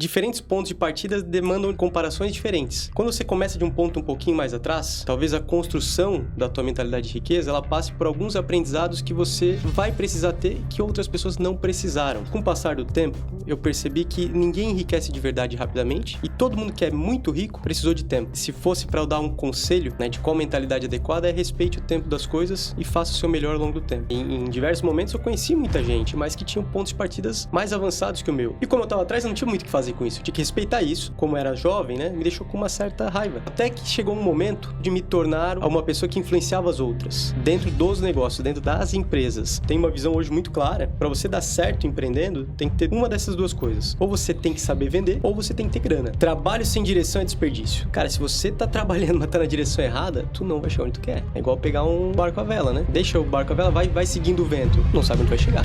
diferentes pontos de partida demandam comparações diferentes. Quando você começa de um ponto um pouquinho mais atrás, talvez a construção da tua mentalidade de riqueza, ela passe por alguns aprendizados que você vai precisar ter que outras pessoas não precisaram. Com o passar do tempo, eu percebi que ninguém enriquece de verdade rapidamente e todo mundo que é muito rico precisou de tempo. Se fosse para eu dar um conselho, de qual mentalidade adequada, é respeite o tempo das coisas e faça o seu melhor ao longo do tempo. Em diversos momentos eu conheci muita gente, mas que tinham pontos de partidas mais avançados que o meu. E como eu tava atrás, eu não tinha muito o que fazer com isso. Eu tinha que respeitar isso. Como eu era jovem, me deixou com uma certa raiva. Até que chegou um momento de me tornar uma pessoa que influenciava as outras. Dentro dos negócios, dentro das empresas. Tem uma visão hoje muito clara. Para você dar certo empreendendo, tem que ter uma dessas duas coisas. Ou você tem que saber vender, ou você tem que ter grana. Trabalho sem direção é desperdício. Cara, se você tá trabalhando, mas tá na direção errada, tu não vai chegar onde tu quer. É igual pegar um barco à vela, Deixa o barco à vela, vai seguindo o vento. Não sabe onde vai chegar.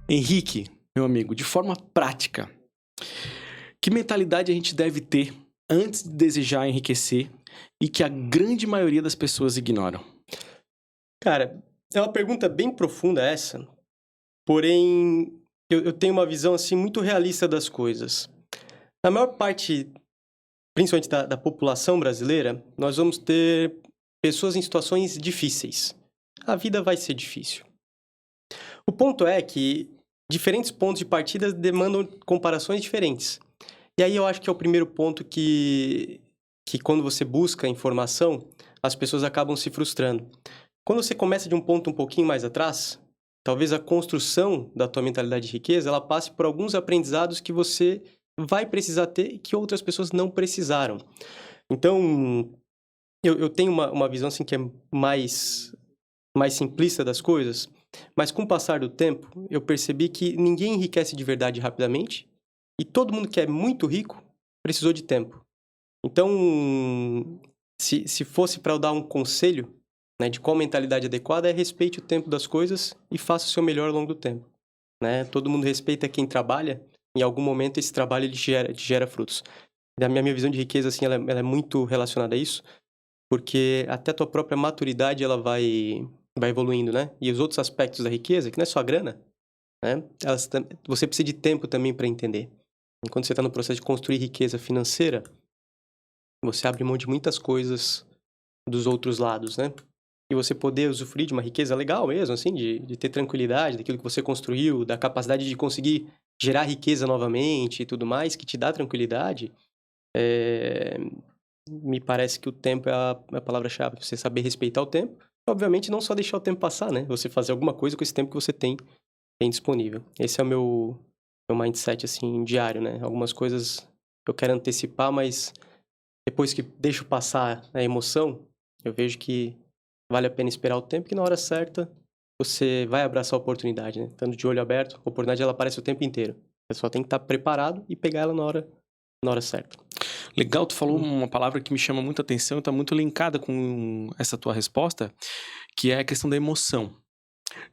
Henrique, meu amigo, de forma prática, que mentalidade a gente deve ter antes de desejar enriquecer e que a grande maioria das pessoas ignoram? Cara, é uma pergunta bem profunda essa, porém eu tenho uma visão assim muito realista das coisas. Na maior parte, principalmente da população brasileira, nós vamos ter pessoas em situações difíceis. A vida vai ser difícil. O ponto é que diferentes pontos de partida demandam comparações diferentes. E aí eu acho que é o primeiro ponto que quando você busca informação, as pessoas acabam se frustrando. Quando você começa de um ponto um pouquinho mais atrás, talvez a construção da tua mentalidade de riqueza, ela passe por alguns aprendizados que você vai precisar ter que outras pessoas não precisaram. Então, eu tenho uma visão assim que é mais simplista das coisas, mas com o passar do tempo, eu percebi que ninguém enriquece de verdade rapidamente e todo mundo que é muito rico precisou de tempo. Então, se fosse para eu dar um conselho, de qual mentalidade adequada, é respeite o tempo das coisas e faça o seu melhor ao longo do tempo. Todo mundo respeita quem trabalha, em algum momento esse trabalho ele gera frutos. Da minha visão de riqueza, assim, ela é muito relacionada a isso, porque até a tua própria maturidade ela vai evoluindo, E os outros aspectos da riqueza, que não é só a grana, você precisa de tempo também para entender. E quando você está no processo de construir riqueza financeira, você abre mão de muitas coisas dos outros lados, E você poder usufruir de uma riqueza legal mesmo, assim, de ter tranquilidade daquilo que você construiu, da capacidade de conseguir gerar riqueza novamente e tudo mais, que te dá tranquilidade, me parece que o tempo é a palavra-chave. Você saber respeitar o tempo. Obviamente, não só deixar o tempo passar, Você fazer alguma coisa com esse tempo que você tem disponível. Esse é o meu mindset, assim, diário, Algumas coisas eu quero antecipar, mas depois que deixo passar a emoção, eu vejo que vale a pena esperar o tempo, que na hora certa você vai abraçar a oportunidade, Estando de olho aberto, a oportunidade ela aparece o tempo inteiro. Você só tem que estar preparado e pegar ela na hora certa. Legal, tu falou uma palavra que me chama muita atenção e está muito linkada com essa tua resposta, que é a questão da emoção.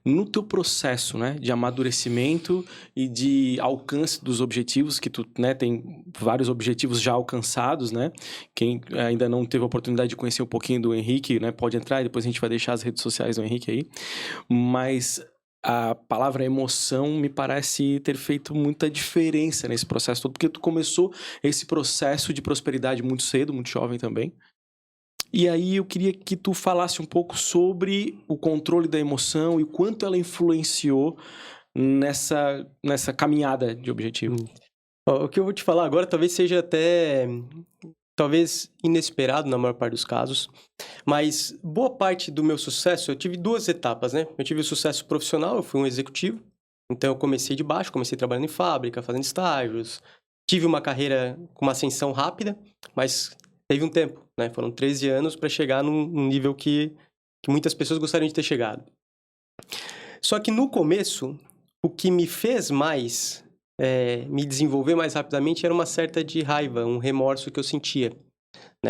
No teu processo, de amadurecimento e de alcance dos objetivos, que tu, tem vários objetivos já alcançados, Quem ainda não teve a oportunidade de conhecer um pouquinho do Henrique, pode entrar e depois a gente vai deixar as redes sociais do Henrique aí. Mas a palavra emoção me parece ter feito muita diferença nesse processo todo, porque tu começou esse processo de prosperidade muito cedo, muito jovem também. E aí eu queria que tu falasse um pouco sobre o controle da emoção e o quanto ela influenciou nessa caminhada de objetivo. O que eu vou te falar agora talvez seja até inesperado na maior parte dos casos, mas boa parte do meu sucesso, eu tive duas etapas, Eu tive o sucesso profissional, eu fui um executivo, então eu comecei de baixo, comecei trabalhando em fábrica, fazendo estágios, tive uma carreira com uma ascensão rápida, mas teve um tempo, Foram 13 anos para chegar num nível que muitas pessoas gostariam de ter chegado. Só que no começo, o que me fez mais me desenvolver mais rapidamente era uma certa de raiva, um remorso que eu sentia,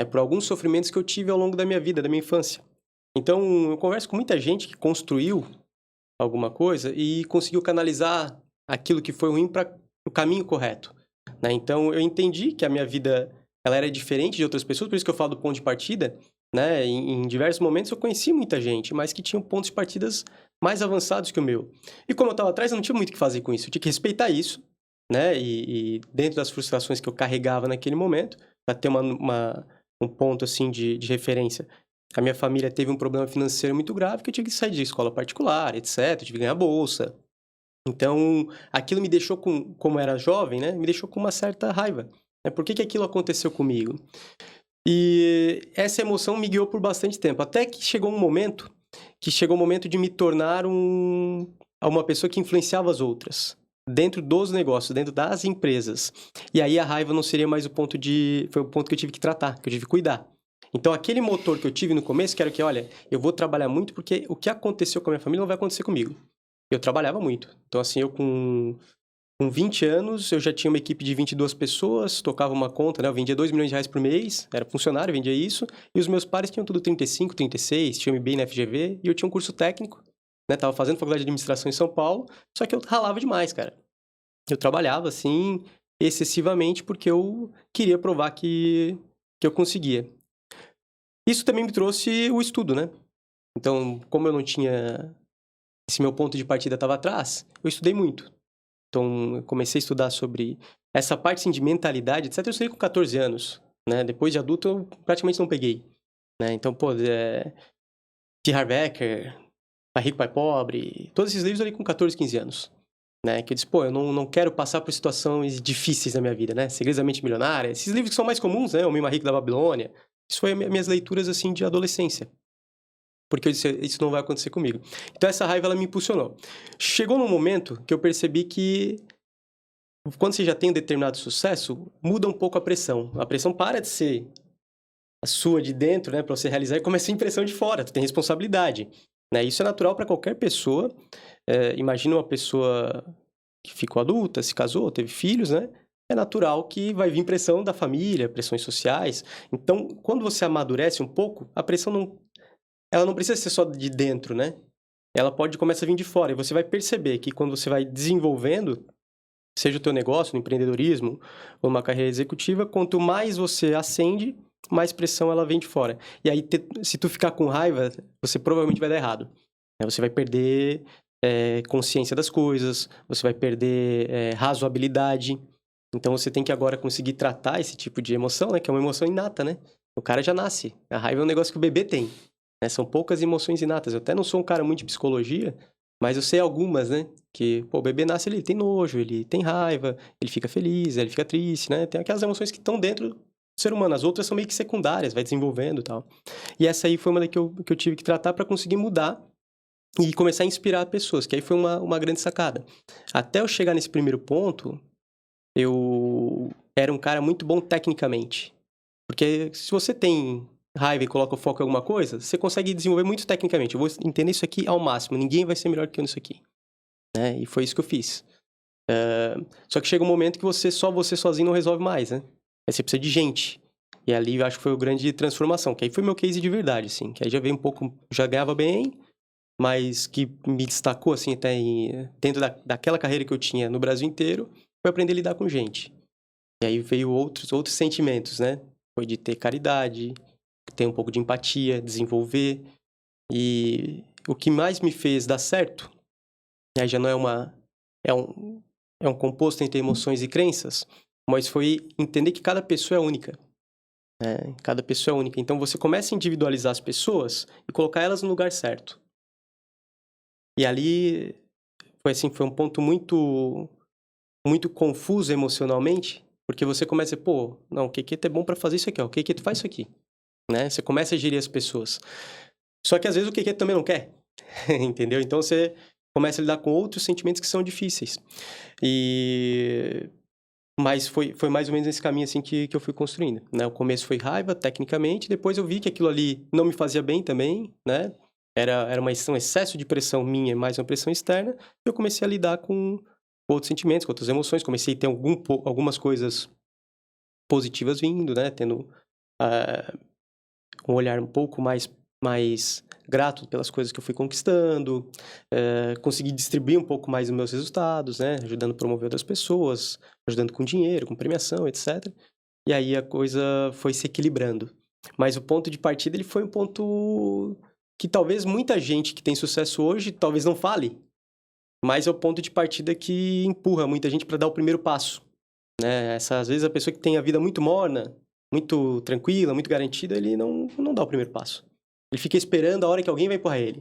por alguns sofrimentos que eu tive ao longo da minha vida, da minha infância. Então, eu converso com muita gente que construiu alguma coisa e conseguiu canalizar aquilo que foi ruim para o caminho correto, Então, eu entendi que a minha vida ela era diferente de outras pessoas, por isso que eu falo do ponto de partida, né? Em diversos momentos eu conheci muita gente, mas que tinham pontos de partidas mais avançados que o meu. E como eu estava atrás, eu não tinha muito o que fazer com isso. Eu tinha que respeitar isso, né? E dentro das frustrações que eu carregava naquele momento, para ter um ponto, assim, de referência. A minha família teve um problema financeiro muito grave, que eu tive que sair de escola particular, etc. Eu tive que ganhar bolsa. Então, aquilo me deixou como era jovem, né? Me deixou com uma certa raiva. Né? Por que que aquilo aconteceu comigo? E essa emoção me guiou por bastante tempo. Até que chegou um momento de me tornar uma pessoa que influenciava as outras. Dentro dos negócios, dentro das empresas. E aí a raiva não seria mais foi o ponto que eu tive que tratar, que eu tive que cuidar. Então, aquele motor que eu tive no começo, que era que, olha, eu vou trabalhar muito porque o que aconteceu com a minha família não vai acontecer comigo. Eu trabalhava muito. Então, assim, com 20 anos, eu já tinha uma equipe de 22 pessoas, tocava uma conta, né? Eu vendia R$ 2 milhões por mês, era funcionário, vendia isso. E os meus pares tinham tudo 35, 36, tinham MBA na FGV, e eu tinha um curso técnico, né? Tava fazendo faculdade de administração em São Paulo, só que eu ralava demais, cara. Eu trabalhava, assim, excessivamente, porque eu queria provar que eu conseguia. Isso também me trouxe o estudo, né? Então, como eu não tinha... Esse meu ponto de partida estava atrás, eu estudei muito. Então, eu comecei a estudar sobre essa parte assim, de mentalidade, etc. Eu estudei com 14 anos, né? Depois de adulto, eu praticamente não peguei, né? Então, pô, T. Harv Eker, Pai Rico, Pai Pobre, todos esses livros eu li com 14, 15 anos, né? Que eu disse, pô, eu não quero passar por situações difíceis na minha vida, né? Segredos da Mente Milionária, esses livros que são mais comuns, né? O Homem Mais Rico da Babilônia. Isso foi minhas leituras, assim, de adolescência. Porque eu disse, isso não vai acontecer comigo. Então, essa raiva, ela me impulsionou. Chegou num momento que eu percebi que quando você já tem um determinado sucesso, muda um pouco a pressão. A pressão para de ser a sua de dentro, né, para você realizar, e começa a impressão de fora. Tu tem responsabilidade, né? Isso é natural para qualquer pessoa. Imagina uma pessoa que ficou adulta, se casou, teve filhos, né? É natural que vai vir pressão da família, pressões sociais. Então, quando você amadurece um pouco, a pressão ela não precisa ser só de dentro, né? Ela pode começar a vir de fora. E você vai perceber que quando você vai desenvolvendo, seja o teu negócio, no empreendedorismo ou uma carreira executiva, quanto mais você acende, mais pressão ela vem de fora. E aí, se tu ficar com raiva, você provavelmente vai dar errado. Você vai perder consciência das coisas, você vai perder razoabilidade. Então, você tem que agora conseguir tratar esse tipo de emoção, né? Que é uma emoção inata, né? O cara já nasce. A raiva é um negócio que o bebê tem. Né? São poucas emoções inatas. Eu até não sou um cara muito de psicologia, mas eu sei algumas, né? Que, pô, o bebê nasce, ele tem nojo, ele tem raiva, ele fica feliz, ele fica triste, né? Tem aquelas emoções que estão dentro do ser humano. As outras são meio que secundárias, vai desenvolvendo e tal. E essa aí foi uma que eu tive que tratar para conseguir mudar e começar a inspirar pessoas, que aí foi uma grande sacada. Até eu chegar nesse primeiro ponto, eu era um cara muito bom tecnicamente. Porque se você tem raiva e coloca o foco em alguma coisa, você consegue desenvolver muito tecnicamente. Eu vou entender isso aqui ao máximo. Ninguém vai ser melhor que eu nisso aqui. Né? E foi isso que eu fiz. Só que chega um momento que você sozinho não resolve mais, né? Aí você precisa de gente. E ali eu acho que foi a grande transformação. Que aí foi meu case de verdade, assim. Que aí já veio um pouco... Já ganhava bem, mas que me destacou, assim, até dentro daquela carreira que eu tinha no Brasil inteiro, foi aprender a lidar com gente. E aí veio outros sentimentos, né? Foi de ter caridade, ter um pouco de empatia, desenvolver. E o que mais me fez dar certo, aí já não é um composto entre emoções e crenças, mas foi entender que cada pessoa é única. Né? Cada pessoa é única. Então você começa a individualizar as pessoas e colocar elas no lugar certo. E ali foi um ponto muito, muito confuso emocionalmente, porque você começa a dizer, pô, não, o Keke é bom para fazer isso aqui, ó. O Keke faz isso aqui. Né? Você começa a gerir as pessoas. Só que às vezes o Keke também não quer, entendeu? Então você começa a lidar com outros sentimentos que são difíceis. Mas foi mais ou menos esse caminho assim que eu fui construindo. Né? O começo foi raiva, tecnicamente, depois eu vi que aquilo ali não me fazia bem também, né? Era um excesso de pressão minha, mais uma pressão externa, e eu comecei a lidar com outros sentimentos, com outras emoções, comecei a ter algumas coisas positivas vindo, né? Tendo um olhar um pouco mais grato pelas coisas que eu fui conquistando, consegui distribuir um pouco mais os meus resultados, né? Ajudando a promover outras pessoas, ajudando com dinheiro, com premiação, etc. E aí a coisa foi se equilibrando. Mas o ponto de partida, ele foi um ponto que talvez muita gente que tem sucesso hoje, talvez não fale, mas é o ponto de partida que empurra muita gente para dar o primeiro passo, né? Às vezes a pessoa que tem a vida muito morna, muito tranquila, muito garantida, ele não dá o primeiro passo. Ele fica esperando a hora que alguém vai empurrar ele.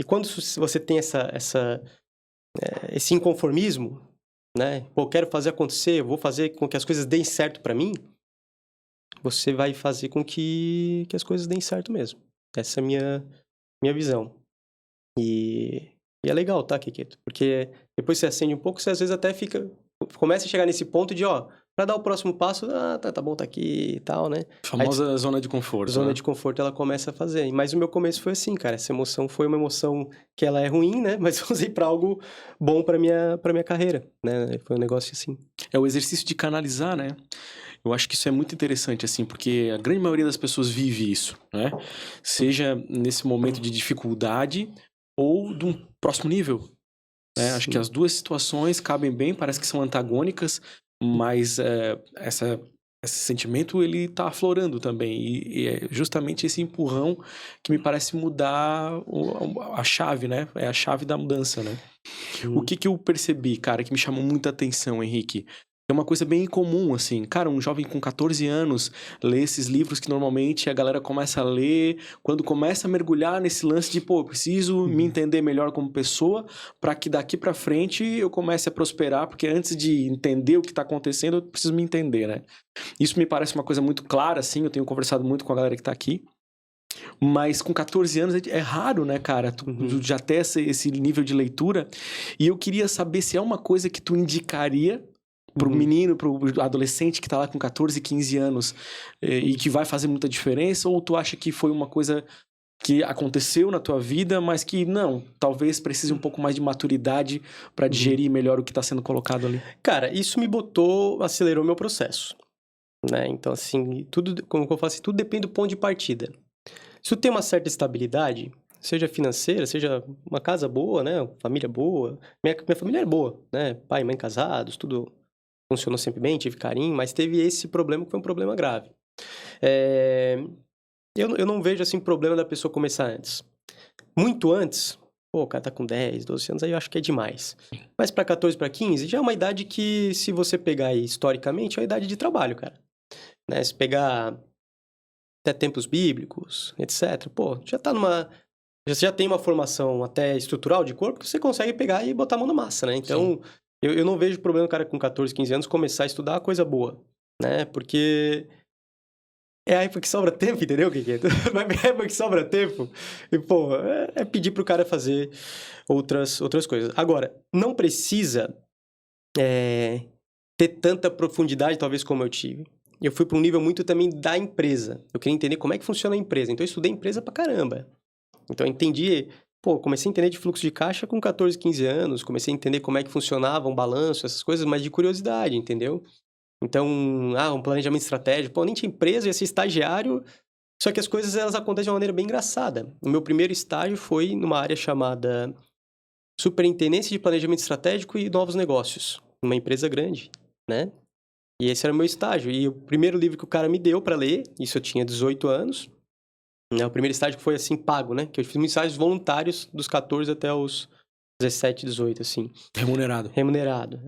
E quando você tem esse inconformismo, né? Pô, eu quero fazer acontecer, eu vou fazer com que as coisas deem certo para mim, você vai fazer com que as coisas deem certo mesmo. Essa é a minha visão. E é legal, tá, Kiketo? Porque depois você acende um pouco, você às vezes até começa a chegar nesse ponto de, ó, pra dar o próximo passo, tá bom, tá aqui e tal, né? Famosa zona de conforto. Zona né? de conforto, ela começa a fazer. Mas o meu começo foi assim, cara. Essa emoção foi uma emoção que ela é ruim, né? Mas eu usei pra algo bom pra minha carreira, né? Foi um negócio assim. É o exercício de canalizar, né? Eu acho que isso é muito interessante, assim, porque a grande maioria das pessoas vive isso, né? Seja nesse momento de dificuldade ou de um próximo nível, né? Acho que as duas situações cabem bem, parece que são antagônicas, mas esse sentimento, ele tá aflorando também. E é justamente esse empurrão que me parece mudar a chave, né? É a chave da mudança, né? O que eu percebi, cara, que me chamou muita atenção, Henrique? É uma coisa bem incomum, assim. Cara, um jovem com 14 anos lê esses livros que normalmente a galera começa a ler quando começa a mergulhar nesse lance de, pô, eu preciso me entender melhor como pessoa para que daqui para frente eu comece a prosperar, porque antes de entender o que tá acontecendo, eu preciso me entender, né? Isso me parece uma coisa muito clara, assim. Eu tenho conversado muito com a galera que tá aqui. Mas com 14 anos é raro, né, cara? Tu já ter esse nível de leitura. E eu queria saber se é uma coisa que tu indicaria pro menino, pro adolescente que tá lá com 14, 15 anos e que vai fazer muita diferença, ou tu acha que foi uma coisa que aconteceu na tua vida, mas que não, talvez precise um pouco mais de maturidade para digerir melhor o que tá sendo colocado ali? Cara, isso acelerou meu processo, né? Então, assim, tudo, como eu falo assim, tudo depende do ponto de partida. Se tu tem uma certa estabilidade, seja financeira, seja uma casa boa, né? Família boa. Minha família é boa, né? Pai e mãe casados, tudo funcionou sempre bem, tive carinho, mas teve esse problema que foi um problema grave. Eu não vejo, assim, problema da pessoa começar antes. Muito antes, pô, o cara tá com 10, 12 anos, aí eu acho que é demais. Mas pra 14, pra 15, já é uma idade que, se você pegar aí historicamente, é uma idade de trabalho, cara. Né? Se pegar até tempos bíblicos, etc., pô, você já tem uma formação até estrutural de corpo que você consegue pegar e botar a mão na massa, né? Então, eu não vejo problema o cara com 14, 15 anos começar a estudar uma coisa boa, né? Porque é a época que sobra tempo, entendeu, Kiketo? Vai ver a época que sobra tempo e, pô, é pedir pro cara fazer outras coisas. Agora, não precisa ter tanta profundidade, talvez, como eu tive. Eu fui para um nível muito também da empresa. Eu queria entender como é que funciona a empresa. Então, eu estudei empresa pra caramba. Então, eu entendi... Pô, comecei a entender de fluxo de caixa com 14, 15 anos. Comecei a entender como é que funcionava um balanço, essas coisas, mas de curiosidade, entendeu? Então, um planejamento estratégico. Pô, nem tinha empresa, ia ser estagiário. Só que as coisas, elas acontecem de uma maneira bem engraçada. O meu primeiro estágio foi numa área chamada Superintendência de Planejamento Estratégico e Novos Negócios. Uma empresa grande, né? E esse era o meu estágio. E o primeiro livro que o cara me deu para ler, isso eu tinha 18 anos, né? O primeiro estágio que foi, assim, pago, né? Que eu fiz muitos estágios voluntários dos 14 até os 17, 18, assim. Remunerado. Remunerado,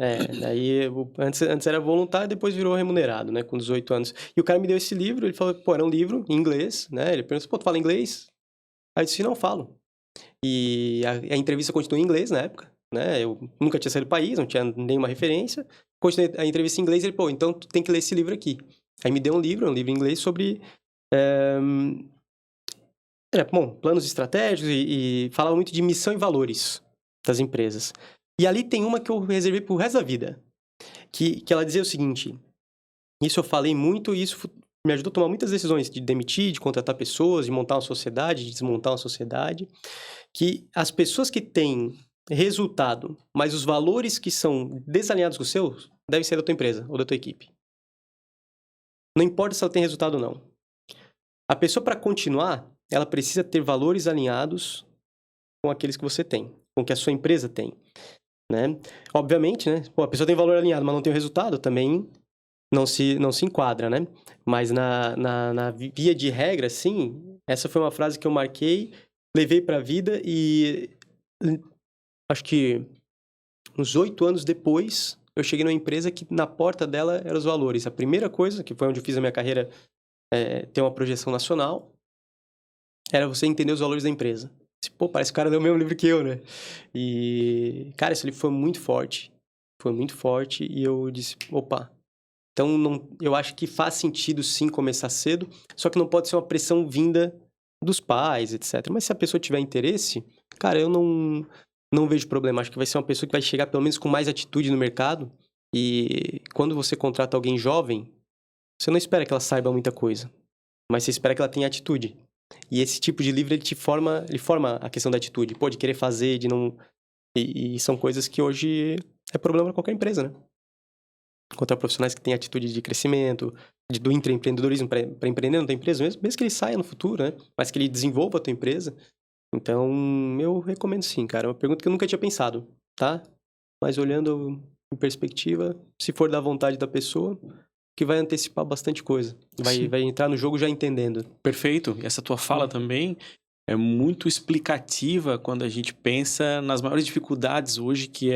Aí, antes era voluntário, depois virou remunerado, né? Com 18 anos. E o cara me deu esse livro, ele falou, pô, era um livro em inglês, né? Ele perguntou, pô, tu fala inglês? Aí eu disse, não, falo. E a entrevista continuou em inglês na época, né? Eu nunca tinha saído do país, não tinha nenhuma referência. Continuei a entrevista em inglês, ele, pô, então tu tem que ler esse livro aqui. Aí me deu um livro em inglês sobre... planos estratégicos e falava muito de missão e valores das empresas. E ali tem uma que eu reservei pro resto da vida, que ela dizia o seguinte, isso eu falei muito e isso me ajudou a tomar muitas decisões de demitir, de contratar pessoas, de montar uma sociedade, de desmontar uma sociedade, que as pessoas que têm resultado, mas os valores que são desalinhados com os seus, devem ser da tua empresa ou da tua equipe. Não importa se ela tem resultado ou não. A pessoa, para continuar, ela precisa ter valores alinhados com aqueles que você tem, com que a sua empresa tem, né? Obviamente, né? Pô, a pessoa tem valor alinhado, mas não tem o resultado, também não se enquadra, né? Mas na via de regra, sim, essa foi uma frase que eu marquei, levei para a vida e acho que uns 8 anos depois, eu cheguei numa empresa que na porta dela eram os valores. A primeira coisa, que foi onde eu fiz a minha carreira, ter uma projeção nacional, era você entender os valores da empresa. Pô, parece que o cara leu o mesmo livro que eu, né? E, cara, esse livro foi muito forte. Foi muito forte e eu disse, opa. Então, não, eu acho que faz sentido, sim, começar cedo, só que não pode ser uma pressão vinda dos pais, etc. Mas se a pessoa tiver interesse, cara, eu não vejo problema. Acho que vai ser uma pessoa que vai chegar, pelo menos, com mais atitude no mercado. E quando você contrata alguém jovem, você não espera que ela saiba muita coisa, mas você espera que ela tenha atitude. E esse tipo de livro, ele forma a questão da atitude. Pô, de querer fazer, de não... E são coisas que hoje é problema para qualquer empresa, né? Encontrar profissionais que têm atitude de crescimento, do intraempreendedorismo para empreender na tua empresa, mesmo que ele saia no futuro, né? Mas que ele desenvolva a tua empresa. Então, eu recomendo sim, cara. É uma pergunta que eu nunca tinha pensado, tá? Mas olhando em perspectiva, se for da vontade da pessoa, que vai antecipar bastante coisa. Vai entrar no jogo já entendendo. Perfeito. E essa tua fala também é muito explicativa quando a gente pensa nas maiores dificuldades hoje, que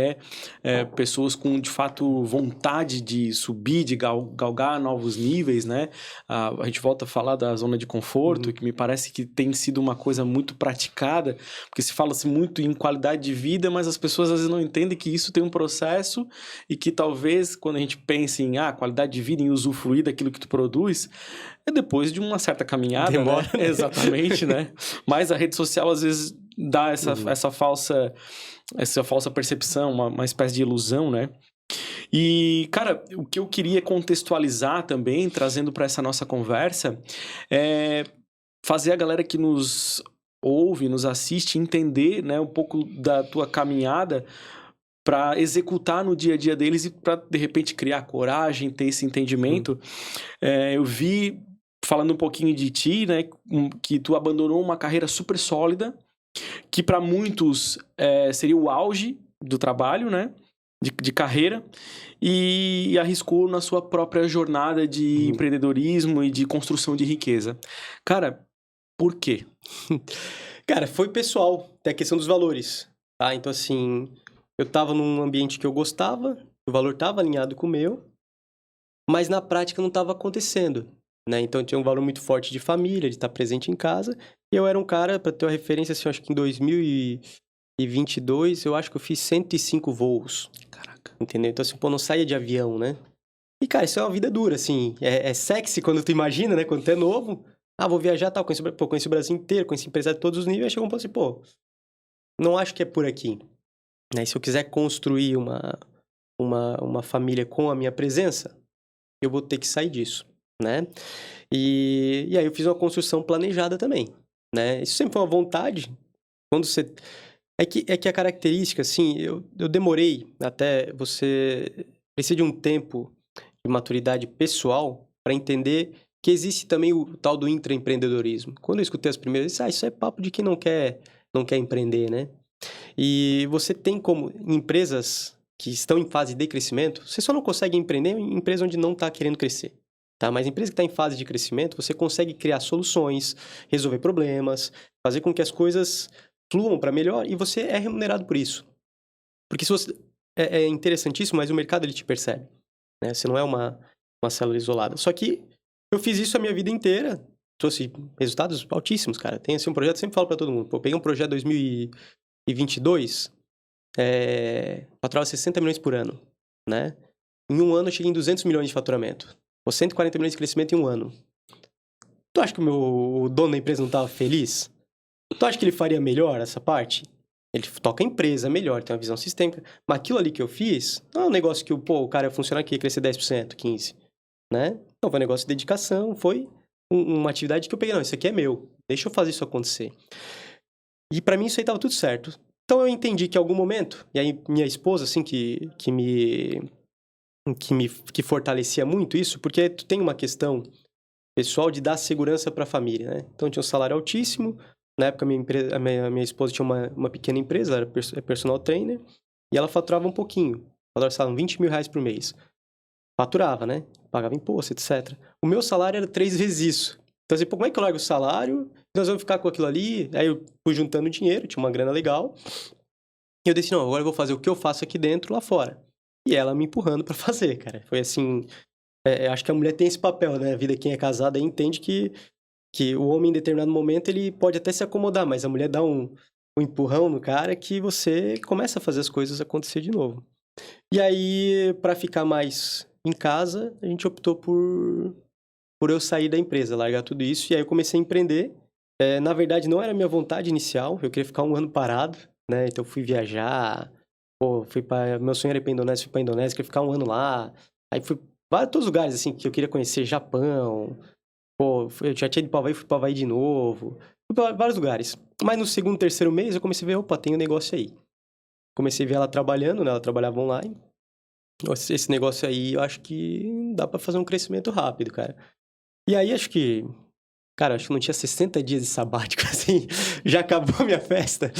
pessoas com, de fato, vontade de subir, de galgar novos níveis, né? A gente volta a falar da zona de conforto, que me parece que tem sido uma coisa muito praticada, porque se fala-se muito em qualidade de vida, mas as pessoas às vezes não entendem que isso tem um processo e que talvez, quando a gente pensa em qualidade de vida, em usufruir daquilo que tu produz, é depois de uma certa caminhada, Demora, né? Exatamente, né? Mas a rede social, às vezes, dá essa falsa percepção, uma espécie de ilusão, né? E, cara, o que eu queria contextualizar também, trazendo para essa nossa conversa, é fazer a galera que nos ouve, nos assiste, entender, né, um pouco da tua caminhada para executar no dia a dia deles e para, de repente, criar coragem, ter esse entendimento. Eu vi, falando um pouquinho de ti, né, que tu abandonou uma carreira super sólida, que para muitos seria o auge do trabalho, né, de carreira, e arriscou na sua própria jornada de empreendedorismo e de construção de riqueza. Cara, por quê? Cara, foi pessoal, tem a questão dos valores, tá? Então, assim, eu tava num ambiente que eu gostava, o valor tava alinhado com o meu, mas na prática não estava acontecendo, né? Então tinha um valor muito forte de família, de estar presente em casa, e eu era um cara, para ter uma referência, assim, eu acho que em 2022, eu acho que eu fiz 105 voos. Caraca. Entendeu? Então, assim, pô, não saía de avião, né? E, cara, isso é uma vida dura, assim. É sexy quando tu imagina, né? Quando tu é novo. Vou viajar, tal, conheci o Brasil inteiro, conheci empresário de todos os níveis, aí chegou um ponto assim, pô, não acho que é por aqui. Né? Se eu quiser construir uma família com a minha presença, eu vou ter que sair disso, né? E aí eu fiz uma construção planejada também, né? Isso sempre foi uma vontade. Quando você... É que a característica, assim, eu demorei até você... Precisa de um tempo de maturidade pessoal para entender que existe também o tal do intraempreendedorismo. Quando eu escutei as primeiras vezes, isso é papo de quem não quer empreender, né? E você tem como empresas que estão em fase de crescimento, você só não consegue empreender em empresa onde não está querendo crescer. Tá? Mas empresa que está em fase de crescimento, você consegue criar soluções, resolver problemas, fazer com que as coisas fluam para melhor e você é remunerado por isso. Porque se você é interessantíssimo, mas o mercado ele te percebe. Né? Você não é uma célula isolada. Só que eu fiz isso a minha vida inteira, trouxe resultados altíssimos, cara. Tem assim, um projeto, eu sempre falo para todo mundo. Pô, eu peguei um projeto 2022, faturava 60 milhões por ano, né? Em um ano eu cheguei em 200 milhões de faturamento. Ou 140 milhões de crescimento em um ano. Tu acha que o dono da empresa não estava feliz? Tu acha que ele faria melhor essa parte? Ele toca a empresa melhor, tem uma visão sistêmica. Mas aquilo ali que eu fiz, não é um negócio que o cara ia funcionar aqui, ia crescer 10%, 15%, né? Não, foi um negócio de dedicação, foi uma atividade que eu peguei, não, isso aqui é meu, deixa eu fazer isso acontecer. E pra mim isso aí tava tudo certo. Então eu entendi que em algum momento, e aí minha esposa, assim, que fortalecia muito isso, porque tu tem uma questão pessoal de dar segurança para a família, né? Então tinha um salário altíssimo, na época a minha esposa tinha uma pequena empresa, ela era personal trainer, e ela faturava um pouquinho, faturava 20 mil reais por mês. faturava, né? Pagava imposto, etc. O meu salário era 3 vezes isso. Então, assim, pô, como é que eu largo o salário? Nós vamos ficar com aquilo ali? Aí eu fui juntando dinheiro, tinha uma grana legal. E eu decidi, não, agora eu vou fazer o que eu faço aqui dentro, lá fora. E ela me empurrando pra fazer, cara. Foi assim... acho que a mulher tem esse papel, né? A vida, quem é casada aí entende que o homem, em determinado momento, ele pode até se acomodar, mas a mulher dá um empurrão no cara que você começa a fazer as coisas acontecer de novo. E aí, para ficar mais em casa, a gente optou por eu sair da empresa, largar tudo isso. E aí eu comecei a empreender. Na verdade, não era a minha vontade inicial, eu queria ficar um ano parado, né? Então eu fui viajar, pô, meu sonho era ir pra Indonésia, fui pra Indonésia, queria ficar um ano lá. Aí fui para todos os lugares, assim, que eu queria conhecer, Japão, pô, eu já tinha ido pra Havaí, fui pra Havaí de novo. Fui pra vários lugares. Mas no segundo, terceiro mês, eu comecei a ver, opa, tem um negócio aí. Comecei a ver ela trabalhando, né? Ela trabalhava online. Esse negócio aí, eu acho que dá pra fazer um crescimento rápido, cara. E aí, cara, acho que não tinha 60 dias de sabático, assim, já acabou a minha festa.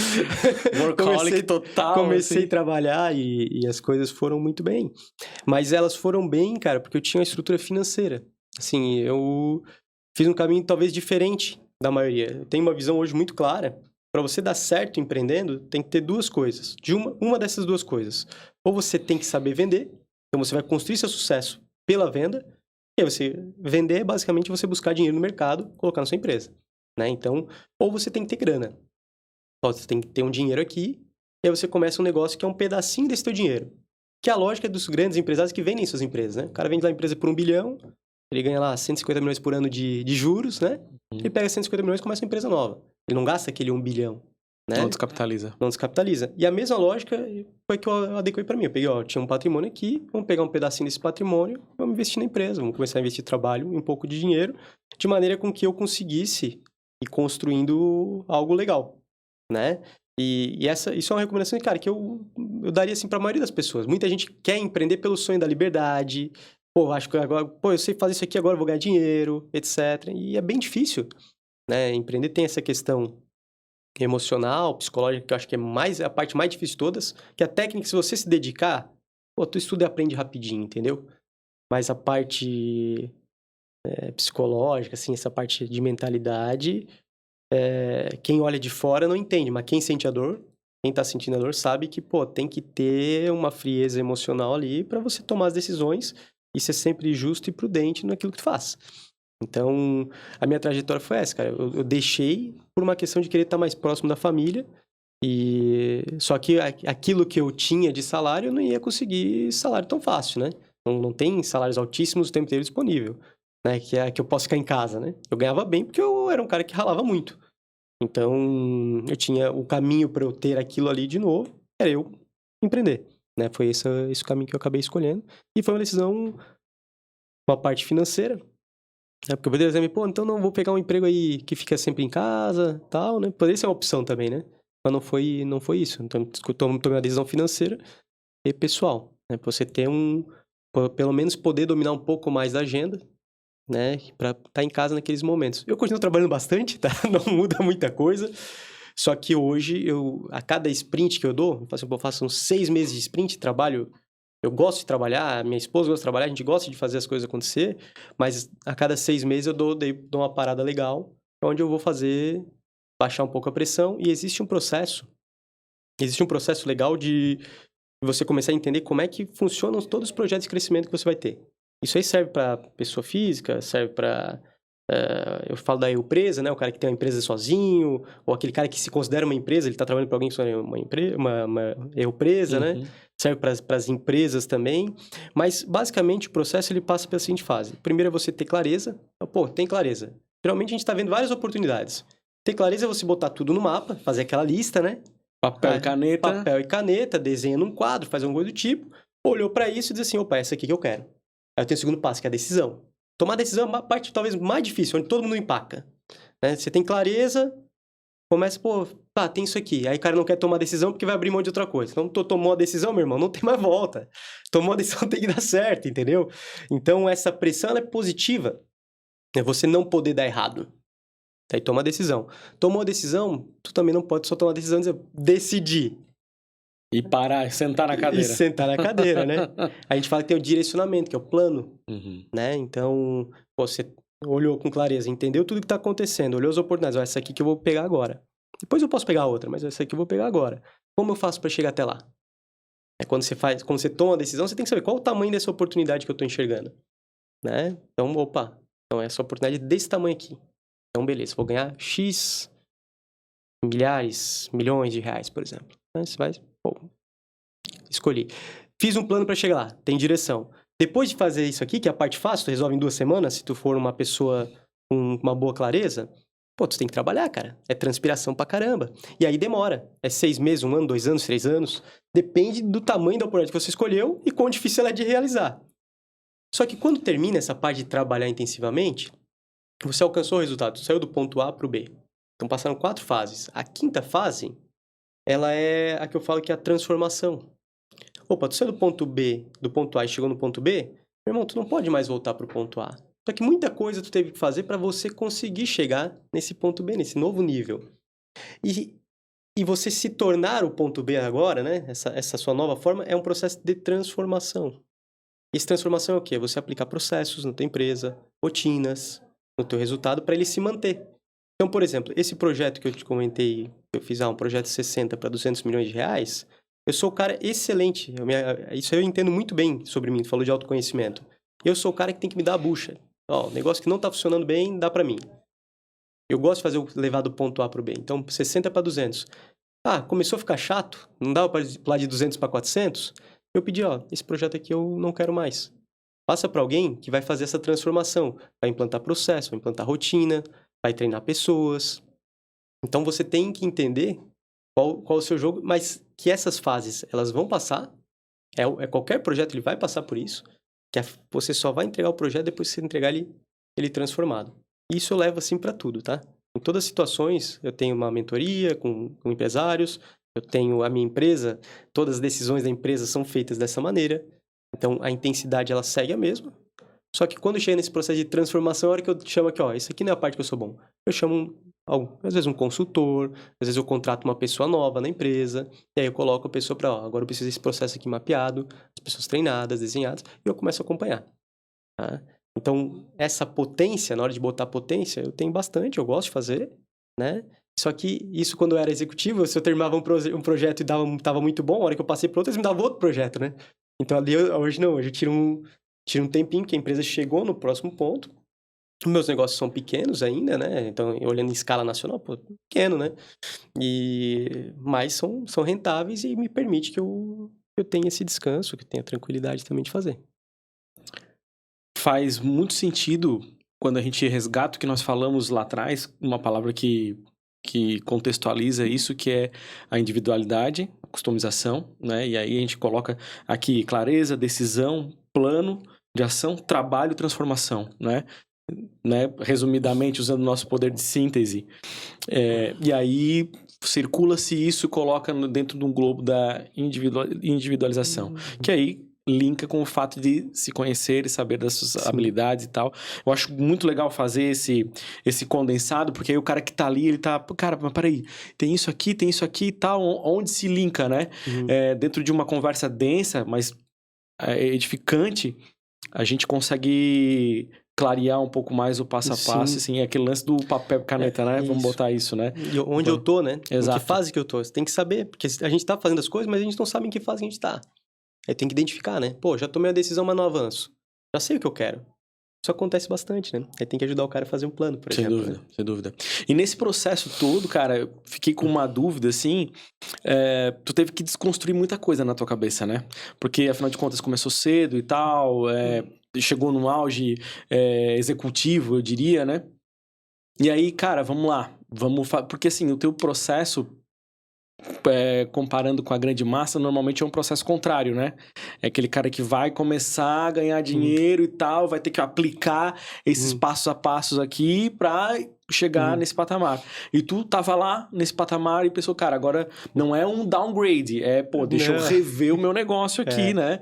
Workaholic total, Comecei assim. a trabalhar e as coisas foram muito bem. Mas elas foram bem, cara, porque eu tinha uma estrutura financeira. Assim, eu fiz um caminho talvez diferente da maioria. Eu tenho uma visão hoje muito clara. Para você dar certo empreendendo, tem que ter duas coisas. Uma dessas duas coisas. Ou você tem que saber vender, então você vai construir seu sucesso pela venda. E aí você vender é basicamente você buscar dinheiro no mercado, colocar na sua empresa, né? Então, ou você tem que ter grana. Ó, você tem que ter um dinheiro aqui, e aí você começa um negócio que é um pedacinho desse teu dinheiro. Que é a lógica dos grandes empresários que vendem suas empresas, né? O cara vende lá a empresa por 1 bilhão, ele ganha lá 150 milhões por ano de juros, né? Ele pega 150 milhões e começa uma empresa nova. Ele não gasta aquele 1 bilhão, né? Não descapitaliza. Não descapitaliza. E a mesma lógica foi que eu adequei para mim. Eu peguei, ó, tinha um patrimônio aqui, vamos pegar um pedacinho desse patrimônio, vamos investir na empresa, vamos começar a investir trabalho e um pouco de dinheiro, de maneira com que eu conseguisse ir construindo algo legal, né? Isso é uma recomendação, cara, que eu daria assim para a maioria das pessoas. Muita gente quer empreender pelo sonho da liberdade. Pô, acho que agora, pô, eu sei fazer isso aqui, agora eu vou ganhar dinheiro, etc. E é bem difícil, né? Empreender tem essa questão emocional, psicológica, que eu acho que é a parte mais difícil de todas, que a técnica, se você se dedicar, pô, tu estuda e aprende rapidinho, entendeu? Mas a parte psicológica, assim, essa parte de mentalidade, quem olha de fora não entende, mas quem sente a dor, quem tá sentindo a dor sabe que, pô, tem que ter uma frieza emocional ali para você tomar as decisões e ser sempre justo e prudente naquilo que tu faz. Então, a minha trajetória foi essa, cara. Eu deixei por uma questão de querer estar mais próximo da família. Só que aquilo que eu tinha de salário, eu não ia conseguir salário tão fácil, né? Não tem salários altíssimos o tempo inteiro disponível, né? Que é que eu posso ficar em casa, né? Eu ganhava bem porque eu era um cara que ralava muito. Então, eu tinha o caminho para eu ter aquilo ali de novo, era eu empreender, né? Foi esse o caminho que eu acabei escolhendo. E foi uma decisão, uma parte financeira. Porque eu poderia dizer, pô, então não vou pegar um emprego aí que fica sempre em casa, tal, né? Poderia ser uma opção também, né? Mas não foi isso. Então, eu tomei uma decisão financeira e pessoal, né? Pra você ter pelo menos poder dominar um pouco mais da agenda, né? Pra estar em casa naqueles momentos. Eu continuo trabalhando bastante, tá? Não muda muita coisa. Só que hoje, a cada sprint que eu dou, eu faço uns 6 meses de sprint, trabalho. Eu gosto de trabalhar, minha esposa gosta de trabalhar, a gente gosta de fazer as coisas acontecer, mas a cada 6 meses eu dou uma parada legal, onde eu vou baixar um pouco a pressão, e existe um processo legal de você começar a entender como é que funcionam todos os projetos de crescimento que você vai ter. Isso aí serve para pessoa física, serve para... eu falo da empresa, né? O cara que tem uma empresa sozinho, ou aquele cara que se considera uma empresa, ele está trabalhando para alguém que é uma empresa, né? Serve para as empresas também. Mas, basicamente, o processo ele passa pela seguinte fase. Primeiro é você ter clareza. Pô, tem clareza. Geralmente, a gente está vendo várias oportunidades. Ter clareza é você botar tudo no mapa, fazer aquela lista, né? Papel e caneta. Papel e caneta, desenha num quadro, faz alguma coisa do tipo. Olhou para isso e diz assim, opa, essa aqui que eu quero. Aí eu tenho o segundo passo, que é a decisão. Tomar decisão é a parte talvez mais difícil, onde todo mundo empaca. Né? Você tem clareza, começa, pô, tá, tem isso aqui. Aí o cara não quer tomar decisão porque vai abrir mão de outra coisa. Então, tomou a decisão, meu irmão, não tem mais volta. Tomou a decisão, tem que dar certo, entendeu? Então, essa pressão ela é positiva. É você não poder dar errado. Aí toma a decisão. Tomou a decisão, tu também não pode só tomar a decisão e dizer, decidir. E parar, sentar na E cadeira. sentar na cadeira, né? A gente fala que tem o direcionamento, que é o plano, Uhum. né? Então, pô, você olhou com clareza, entendeu tudo que tá acontecendo, olhou as oportunidades, ó, essa aqui que eu vou pegar agora. Depois eu posso pegar outra, mas essa aqui eu vou pegar agora. Como eu faço para chegar até lá? É quando você toma a decisão, você tem que saber qual o tamanho dessa oportunidade que eu tô enxergando, né? Então, opa, então essa oportunidade desse tamanho aqui. Então, beleza, vou ganhar X milhares, milhões de reais, por exemplo. Aí você vai, pô, escolhi. Fiz um plano para chegar lá, tem direção. Depois de fazer isso aqui, que é a parte fácil, tu resolve em 2 semanas, se tu for uma pessoa com uma boa clareza, pô, tu tem que trabalhar, cara. É transpiração pra caramba. E aí demora. É 6 meses, 1 ano, 2 anos, 3 anos. Depende do tamanho da oportunidade que você escolheu e quão difícil ela é de realizar. Só que quando termina essa parte de trabalhar intensivamente, você alcançou o resultado, saiu do ponto A para o B. Então passaram 4 fases. A quinta fase, ela é a que eu falo que é a transformação. Opa, tu saiu do ponto B, do ponto A e chegou no ponto B, meu irmão, tu não pode mais voltar para o ponto A. Só que muita coisa tu teve que fazer para você conseguir chegar nesse ponto B, nesse novo nível. E você se tornar o ponto B agora, né? Essa sua nova forma é um processo de transformação. Essa transformação é o quê? Você aplicar processos na tua empresa, rotinas, no teu resultado, para ele se manter. Então, por exemplo, esse projeto que eu te comentei, eu fiz um projeto de 60 para 200 milhões de reais, eu sou o cara excelente. Isso eu entendo muito bem sobre mim, tu falou de autoconhecimento. Eu sou o cara que tem que me dar a bucha. Ó, o negócio que não está funcionando bem, dá para mim. Eu gosto de fazer levar do ponto A para o B. Então, 60 para 200. Ah, começou a ficar chato, não dava para pular de 200 para 400? Eu pedi, ó, esse projeto aqui eu não quero mais. Passa para alguém que vai fazer essa transformação. Vai implantar processo, vai implantar rotina, vai treinar pessoas. Então, você tem que entender qual o seu jogo, mas que essas fases, elas vão passar. Qualquer projeto, ele vai passar por isso. Você só vai entregar o projeto depois que você entregar ele transformado. Isso eu levo assim para tudo, tá? Em todas as situações, eu tenho uma mentoria com empresários, eu tenho a minha empresa, todas as decisões da empresa são feitas dessa maneira. Então, a intensidade, ela segue a mesma. Só que quando chega nesse processo de transformação, é a hora que eu chamo aqui, ó, isso aqui não é a parte que eu sou bom. Eu chamo, às vezes, um consultor, às vezes eu contrato uma pessoa nova na empresa, e aí eu coloco a pessoa para, ó, agora eu preciso desse processo aqui mapeado, as pessoas treinadas, desenhadas, e eu começo a acompanhar. Tá? Então, essa potência, na hora de botar potência, eu tenho bastante, eu gosto de fazer, né? Só que isso, quando eu era executivo, se eu terminava um projeto e tava muito bom, a hora que eu passei para outro, eles me davam outro projeto, né? Então, ali, hoje não, hoje eu tiro um tempinho, que a empresa chegou no próximo ponto. Meus negócios são pequenos ainda, né? Então, olhando em escala nacional, pô, pequeno, né? Mas são rentáveis e me permite que eu tenha esse descanso, que eu tenha tranquilidade também de fazer. Faz muito sentido quando a gente resgata o que nós falamos lá atrás, uma palavra que contextualiza isso, que é a individualidade, a customização, né? E aí a gente coloca aqui clareza, decisão, plano de ação, trabalho, transformação, né? Resumidamente, usando o nosso poder de síntese. E aí circula-se isso e coloca dentro de um globo da individualização, que aí linka com o fato de se conhecer e saber das suas habilidades e tal. Eu acho muito legal fazer esse condensado, porque aí o cara que tá ali, ele tá... Cara, mas peraí, tem isso aqui e tal, onde se linka, né? Dentro de uma conversa densa, mas edificante, a gente consegue clarear um pouco mais o passo a passo, assim, aquele lance do papel e caneta, né? Vamos botar isso, né? E onde eu tô, né? Exato. Em que fase que eu tô? Você tem que saber, porque a gente tá fazendo as coisas, mas a gente não sabe em que fase a gente tá. Aí tem que identificar, né? Pô, já tomei a decisão, mas não avanço. Já sei o que eu quero. Isso acontece bastante, né? Aí tem que ajudar o cara a fazer um plano, por exemplo. Sem dúvida, né? Sem dúvida. E nesse processo todo, cara, eu fiquei com uma dúvida, assim, tu teve que desconstruir muita coisa na tua cabeça, né? Porque, afinal de contas, começou cedo e tal, chegou num auge executivo, eu diria, né? E aí, cara, vamos lá. Porque, assim, o teu processo... comparando com a grande massa, normalmente é um processo contrário, né? É aquele cara que vai começar a ganhar dinheiro e tal, vai ter que aplicar esses passos a passos aqui pra chegar nesse patamar. E tu tava lá nesse patamar e pensou, cara, agora não é um downgrade, deixa eu rever o meu negócio aqui, né?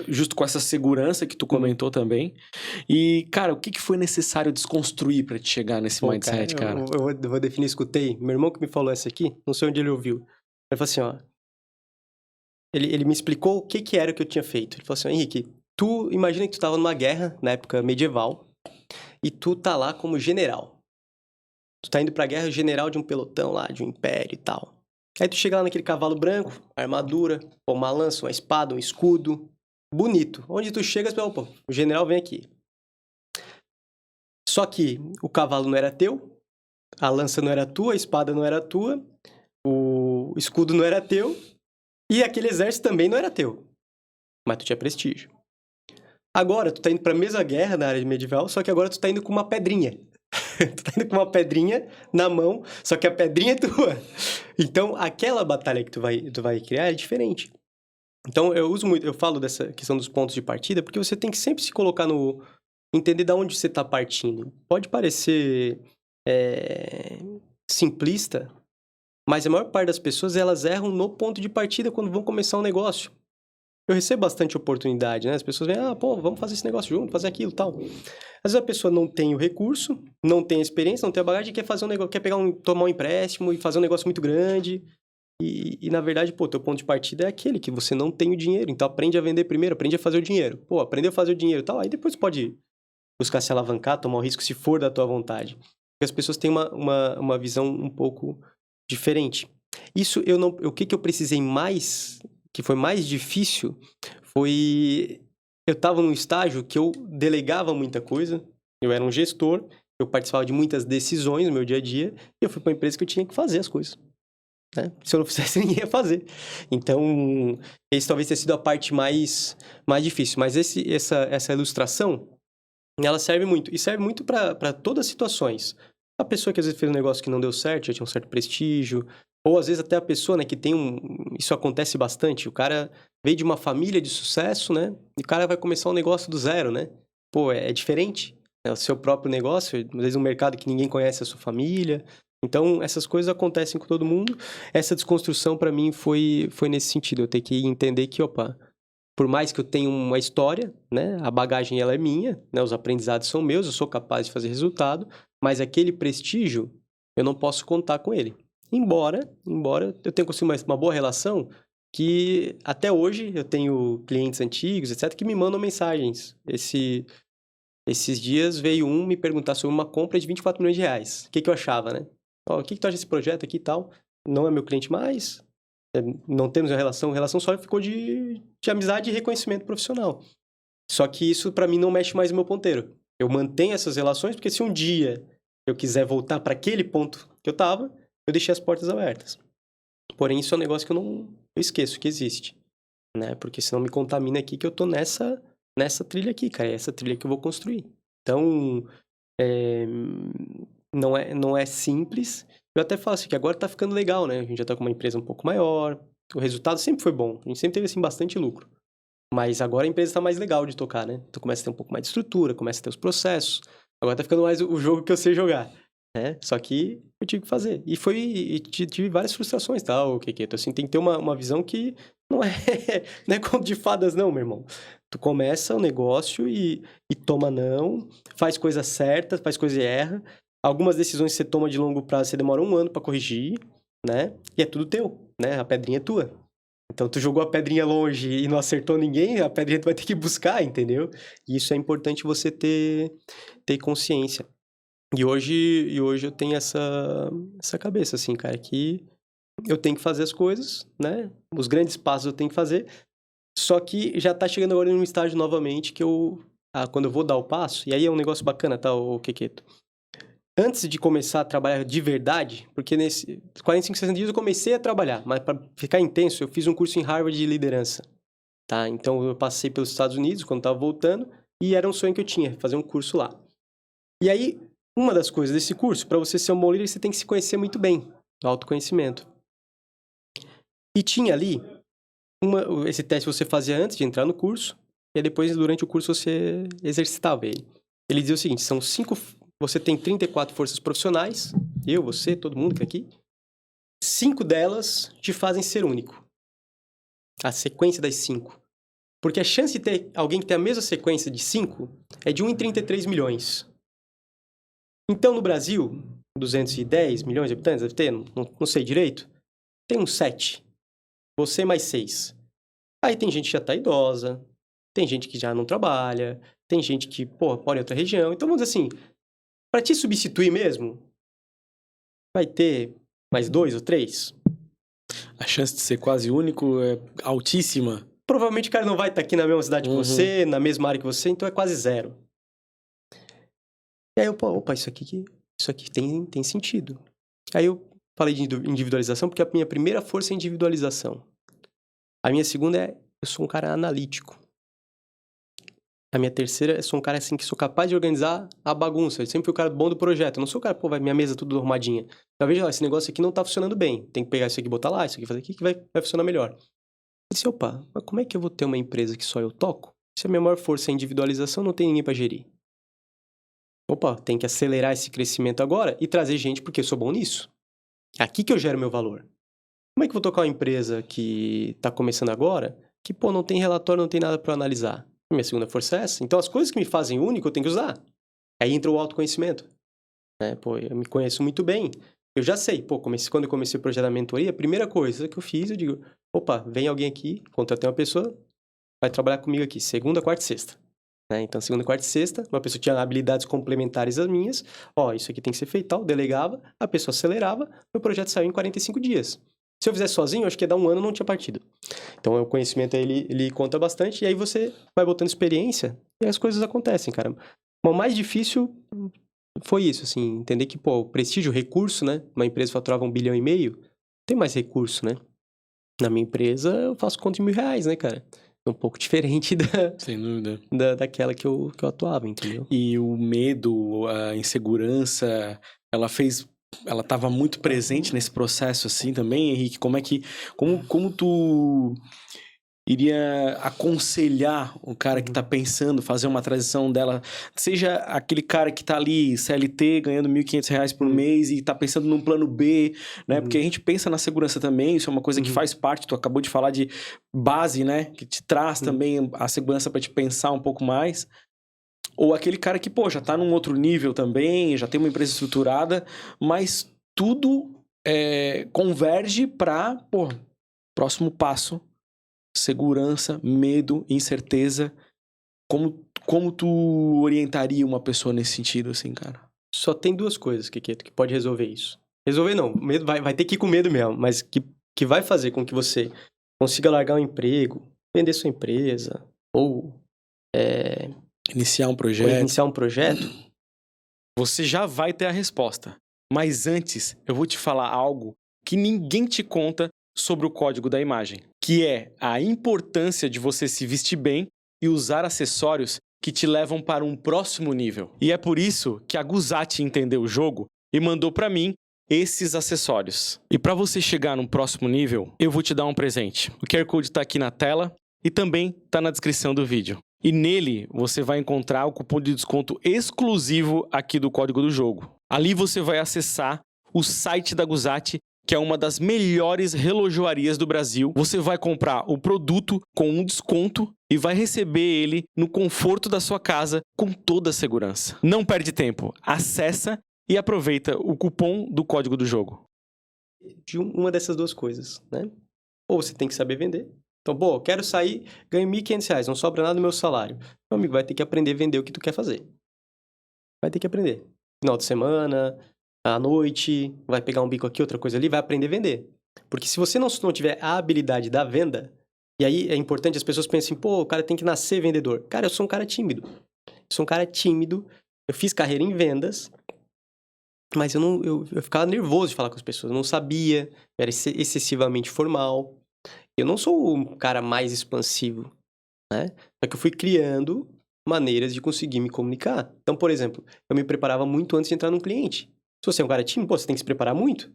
Justo com essa segurança que tu comentou também. E, cara, o que foi necessário desconstruir pra te chegar nesse mindset, cara? Eu vou definir, escutei. Meu irmão que me falou essa aqui, não sei onde ele ouviu. Ele falou assim, ó, ele me explicou o que era que eu tinha feito. Ele falou assim, Henrique, tu imagina que tu estava numa guerra, na época medieval, e tu tá lá como general. Tu tá indo pra guerra, general de um pelotão lá, de um império e tal. Aí tu chega lá naquele cavalo branco, armadura, uma lança, uma espada, um escudo, bonito. Onde tu chega, tu fala, opa, o general vem aqui. Só que o cavalo não era teu, a lança não era tua, a espada não era tua, o escudo não era teu, e aquele exército também não era teu. Mas tu tinha prestígio. Agora, tu tá indo pra mesma guerra na área medieval, só que agora tu tá indo com uma pedrinha. Tu tá indo com uma pedrinha na mão, só que a pedrinha é tua. Então, aquela batalha que tu vai criar é diferente. Então, eu falo dessa questão dos pontos de partida, porque você tem que sempre se colocar no... Entender de onde você tá partindo. Pode parecer simplista, mas a maior parte das pessoas, elas erram no ponto de partida quando vão começar um negócio. Eu recebo bastante oportunidade, né? As pessoas vêm, vamos fazer esse negócio junto, fazer aquilo e tal. Às vezes a pessoa não tem o recurso, não tem a experiência, não tem a bagagem, quer fazer um negócio, quer tomar um empréstimo e fazer um negócio muito grande. E na verdade, teu ponto de partida é aquele que você não tem o dinheiro. Então aprende a vender primeiro, aprende a fazer o dinheiro. Aprendeu a fazer o dinheiro e tal, aí depois pode buscar se alavancar, tomar o risco se for da tua vontade. Porque as pessoas têm uma visão um pouco diferente. Isso o que eu precisei mais, que foi mais difícil, foi... Eu estava num estágio que eu delegava muita coisa, eu era um gestor, eu participava de muitas decisões no meu dia a dia, e eu fui para uma empresa que eu tinha que fazer as coisas. Né? Se eu não fizesse, ninguém ia fazer. Então, esse talvez tenha sido a parte mais difícil. Mas essa ilustração, ela serve muito. E serve muito para todas as situações. A pessoa que às vezes fez um negócio que não deu certo, já tinha um certo prestígio, ou às vezes até a pessoa, né, que tem Isso acontece bastante. O cara veio de uma família de sucesso, né? E o cara vai começar um negócio do zero, né? É diferente. É o seu próprio negócio, às vezes um mercado que ninguém conhece a sua família. Então, essas coisas acontecem com todo mundo. Essa desconstrução, para mim, foi nesse sentido. Eu tenho que entender que, por mais que eu tenha uma história, né? A bagagem, ela é minha, né? Os aprendizados são meus, eu sou capaz de fazer resultado, mas aquele prestígio, eu não posso contar com ele. Embora eu tenha conseguido uma boa relação, que até hoje eu tenho clientes antigos, etc., que me mandam mensagens. Esses dias veio um me perguntar sobre uma compra de 24 milhões de reais. O que eu achava, né? O que tu acha desse projeto aqui e tal? Não é meu cliente mais, não temos uma relação só ficou de amizade e reconhecimento profissional. Só que isso, para mim, não mexe mais no meu ponteiro. Eu mantenho essas relações, porque se um dia eu quiser voltar para aquele ponto que eu tava, eu deixei as portas abertas. Porém, isso é um negócio que eu esqueço que existe, né? Porque senão me contamina aqui que eu tô nessa trilha aqui, cara. É essa trilha que eu vou construir. Então, não é simples. Eu até falo assim, que agora tá ficando legal, né? A gente já tá com uma empresa um pouco maior. O resultado sempre foi bom. A gente sempre teve, assim, bastante lucro. Mas agora a empresa tá mais legal de tocar, né? Tu começa a ter um pouco mais de estrutura, começa a ter os processos. Agora tá ficando mais o jogo que eu sei jogar, né? Só que eu tive que fazer. E tive várias frustrações, tá, o Keke? Assim, tem que ter uma visão que não é, não é conto de fadas, não, meu irmão. Tu começa o negócio e toma não, faz coisa certa, faz coisa e erra. Algumas decisões que você toma de longo prazo, você demora 1 ano pra corrigir, né? E é tudo teu, né? A pedrinha é tua. Então, tu jogou a pedrinha longe e não acertou ninguém, a pedrinha tu vai ter que buscar, entendeu? E isso é importante você ter consciência. E hoje eu tenho essa cabeça, assim, cara, que eu tenho que fazer as coisas, né? Os grandes passos eu tenho que fazer. Só que já tá chegando agora em um estágio novamente que quando eu vou dar o passo, e aí é um negócio bacana, tá, o Quequeto? Antes de começar a trabalhar de verdade, porque nesse 45, 60 dias eu comecei a trabalhar, mas para ficar intenso, eu fiz um curso em Harvard de liderança, tá? Então eu passei pelos Estados Unidos quando estava voltando e era um sonho que eu tinha, fazer um curso lá. E aí, uma das coisas desse curso, para você ser um bom líder, você tem que se conhecer muito bem, autoconhecimento. E tinha ali esse teste você fazia antes de entrar no curso, e aí depois, durante o curso, você exercitava ele. Ele dizia o seguinte, você tem 34 forças profissionais, eu, você, todo mundo que é aqui. 5 delas te fazem ser único. A sequência das 5. Porque a chance de ter alguém que tem a mesma sequência de 5 é de 1 em 33 milhões. Então, no Brasil, 210 milhões de habitantes, deve ter, não sei direito, tem uns 7. Você mais 6. Aí tem gente que já tá idosa, tem gente que já não trabalha, tem gente que, pô, mora em outra região. Então, vamos dizer assim, para te substituir mesmo, vai ter mais 2 ou 3. A chance de ser quase único é altíssima. Provavelmente o cara não vai estar aqui na mesma cidade que você, na mesma área que você, então é quase 0. E aí eu, pô, opa, isso aqui tem sentido. Aí eu falei de individualização porque a minha primeira força é individualização. A minha segunda é, eu sou um cara analítico. A minha terceira, eu sou um cara assim que sou capaz de organizar a bagunça. Eu sempre fui o cara bom do projeto. Eu não sou o cara, pô, vai minha mesa tudo arrumadinha. Eu vejo lá, esse negócio aqui não tá funcionando bem. Tem que pegar isso aqui e botar lá, isso aqui fazer aqui que vai funcionar melhor. Eu disse, opa, mas como é que eu vou ter uma empresa que só eu toco? Se a minha maior força é a individualização, não tem ninguém pra gerir. Opa, tem que acelerar esse crescimento agora e trazer gente porque eu sou bom nisso. É aqui que eu gero meu valor. Como é que eu vou tocar uma empresa que tá começando agora, que, pô, não tem relatório, não tem nada pra analisar? Minha segunda força é essa. Então, as coisas que me fazem único, eu tenho que usar. Aí entra o autoconhecimento. Pô, eu me conheço muito bem. Eu já sei. Pô, quando eu comecei o projeto da mentoria, a primeira coisa que eu fiz, eu digo, opa, vem alguém aqui, contratei uma pessoa, vai trabalhar comigo aqui, segunda, quarta e sexta. Então, segunda, quarta e sexta, uma pessoa tinha habilidades complementares às minhas. Ó, isso aqui tem que ser feito tal, delegava, a pessoa acelerava, meu projeto saiu em 45 dias. Se eu fizesse sozinho, eu acho que ia dar 1 ano, não tinha partido. Então, o conhecimento, ele conta bastante, e aí você vai botando experiência, e as coisas acontecem, cara. O mais difícil foi isso, assim, entender que, pô, o prestígio, o recurso, né? Uma empresa faturava 1,5 bilhão, tem mais recurso, né? Na minha empresa, eu faço conta de R$1.000, né, cara? Um pouco diferente Sem dúvida. daquela que eu atuava, entendeu? E o medo, a insegurança, ela estava muito presente nesse processo assim também, Henrique? Como tu iria aconselhar o cara que tá pensando fazer uma transição dela, seja aquele cara que tá ali CLT ganhando R$1.500 por mês e tá pensando num plano B, né? Porque a gente pensa na segurança também, isso é uma coisa que faz parte, tu acabou de falar de base, né? Que te traz também a segurança para te pensar um pouco mais. Ou aquele cara que, pô, já tá num outro nível também, já tem uma empresa estruturada, mas tudo converge para, pô, próximo passo, segurança, medo, incerteza. Como tu orientaria uma pessoa nesse sentido, assim, cara? Só tem 2 coisas, Kiketo, que pode resolver isso. Resolver não, medo vai ter que ir com medo mesmo, mas que vai fazer com que você consiga largar um emprego, vender sua empresa, ou Iniciar um ou projeto. iniciar um projeto. Você já vai ter a resposta. Mas antes, eu vou te falar algo que ninguém te conta sobre o código da imagem, que é a importância de você se vestir bem e usar acessórios que te levam para um próximo nível. E é por isso que a Guzatti entendeu o jogo e mandou para mim esses acessórios. E para você chegar num próximo nível, eu vou te dar um presente. O QR Code está aqui na tela e também está na descrição do vídeo. E nele você vai encontrar o cupom de desconto exclusivo aqui do código do jogo. Ali você vai acessar o site da Guzatti, que é uma das melhores relojoarias do Brasil. Você vai comprar o produto com um desconto e vai receber ele no conforto da sua casa com toda a segurança. Não perde tempo, acessa e aproveita o cupom do código do jogo. De uma dessas 2 coisas, né? Ou você tem que saber vender. Então, pô, quero sair, ganho R$1.500, não sobra nada do meu salário. Meu amigo, vai ter que aprender a vender o que tu quer fazer. Vai ter que aprender. Final de semana, à noite, vai pegar um bico aqui, outra coisa ali, vai aprender a vender. Porque se você não tiver a habilidade da venda, e aí é importante, as pessoas pensam, pô, o cara tem que nascer vendedor. Cara, eu sou um cara tímido. Eu fiz carreira em vendas, mas eu ficava nervoso de falar com as pessoas. Eu não sabia, eu era excessivamente formal. Eu não sou o cara mais expansivo, né? Só que eu fui criando maneiras de conseguir me comunicar. Então, por exemplo, eu me preparava muito antes de entrar num cliente. Se você é um cara tímido, pô, você tem que se preparar muito.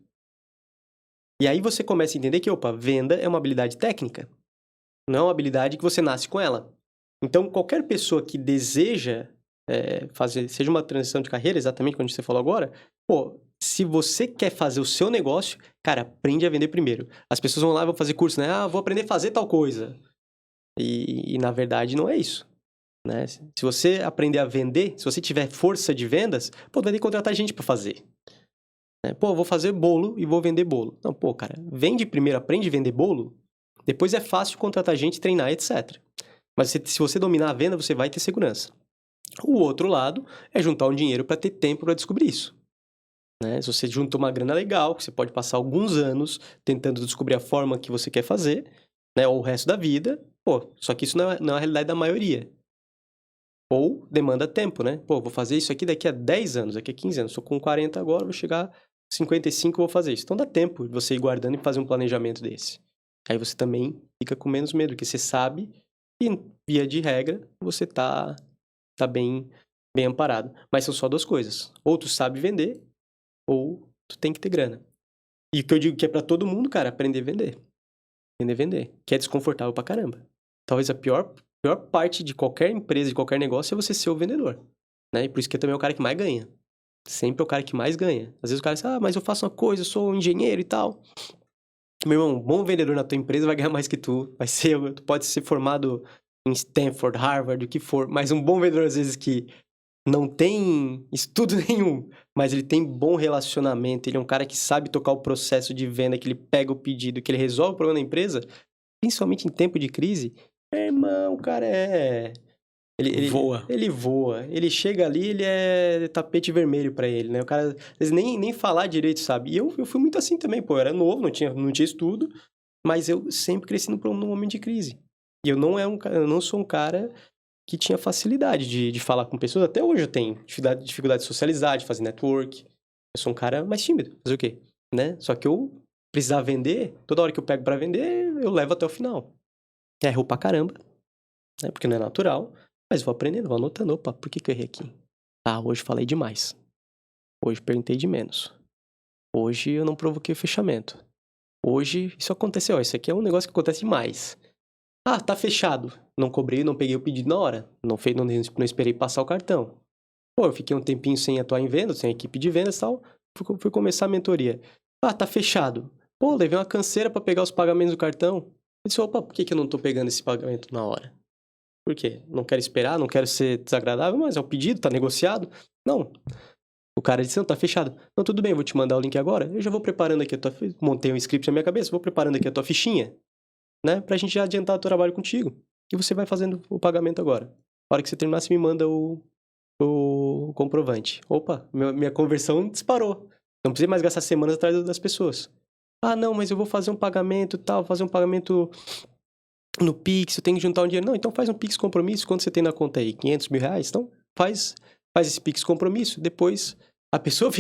E aí você começa a entender que, opa, venda é uma habilidade técnica. Não é uma habilidade que você nasce com ela. Então, qualquer pessoa que deseja fazer, seja uma transição de carreira, exatamente como você falou agora, pô, se você quer fazer o seu negócio, cara, aprende a vender primeiro. As pessoas vão lá e vão fazer curso, né? Ah, vou aprender a fazer tal coisa. E na verdade, não é isso. Né? Se você aprender a vender, se você tiver força de vendas, pô, vai ter que contratar gente para fazer. Pô, vou fazer bolo e vou vender bolo. Não, pô, cara, vende primeiro, aprende a vender bolo, Depois é fácil contratar gente, treinar, etc. Mas se você dominar a venda, você vai ter segurança. O outro lado é juntar um dinheiro para ter tempo para descobrir isso. Né? Se você juntou uma grana legal, que você pode passar alguns anos tentando descobrir a forma que você quer fazer, né? Ou o resto da vida, só que isso não é a realidade da maioria. Ou demanda tempo, né? Vou fazer isso aqui daqui a 10 anos, daqui a 15 anos. Sou com 40 agora, vou chegar a 55 e vou fazer isso. Então dá tempo de você ir guardando e fazer um planejamento desse. Aí você também fica com menos medo, porque você sabe e, via de regra, você tá bem amparado. Mas são só duas coisas. Ou tu sabe vender, ou tu tem que ter grana. E o que eu digo que é pra todo mundo, cara, aprender a vender. Aprender a vender. Que é desconfortável pra caramba. Talvez a pior parte de qualquer empresa, de qualquer negócio, é você ser o vendedor. Né? E por isso que também é o cara que mais ganha. Sempre é o cara que mais ganha. Às vezes o cara diz, mas eu faço uma coisa, eu sou um engenheiro e tal. Meu irmão, um bom vendedor na tua empresa vai ganhar mais que tu. Tu pode ser formado em Stanford, Harvard, o que for. Mas um bom vendedor, às vezes, que não tem estudo nenhum, mas ele tem bom relacionamento, ele é um cara que sabe tocar o processo de venda, que ele pega o pedido, que ele resolve o problema da empresa, principalmente em tempo de crise, irmão, o cara Ele voa. Ele voa. Ele chega ali, ele é tapete vermelho pra ele, né? O cara, às vezes, nem falar direito, sabe? E eu fui muito assim também, eu era novo, não tinha estudo, mas eu sempre cresci no momento de crise. E eu não sou um cara que tinha facilidade de falar com pessoas. Até hoje eu tenho dificuldade de socializar, de fazer network. Eu sou um cara mais tímido. Fazer o quê? Né? Só que eu precisar vender, toda hora que eu pego pra vender, eu levo até o final. Erro pra caramba, né? Porque não é natural. Mas vou aprendendo, vou anotando. Opa, por que eu errei aqui? Hoje falei demais. Hoje perguntei de menos. Hoje eu não provoquei o fechamento. Hoje isso aconteceu. Isso aqui é um negócio que acontece demais. Tá fechado. Não cobrei, não peguei o pedido na hora. Não esperei passar o cartão. Eu fiquei um tempinho sem atuar em vendas, sem equipe de vendas e tal. Fui começar a mentoria. Tá fechado. Levei uma canseira pra pegar os pagamentos do cartão. Eu disse, opa, por que eu não tô pegando esse pagamento na hora? Por quê? Não quero esperar, não quero ser desagradável, mas é o pedido, tá negociado. Não. O cara disse, não, tá fechado. Não, tudo bem, vou te mandar o link agora. Eu já vou preparando aqui montei um script na minha cabeça, vou preparando aqui a tua fichinha, né? Pra gente já adiantar o trabalho contigo. E você vai fazendo o pagamento agora. Na hora que você terminar, você me manda o comprovante. Opa, minha conversão disparou. Não precisei mais gastar semanas atrás das pessoas. Não, mas eu vou fazer um pagamento tal, fazer um pagamento no Pix, eu tenho que juntar um dinheiro. Não, então faz um Pix compromisso. Quanto você tem na conta aí? 500 mil reais? Então faz esse Pix compromisso. Depois a pessoa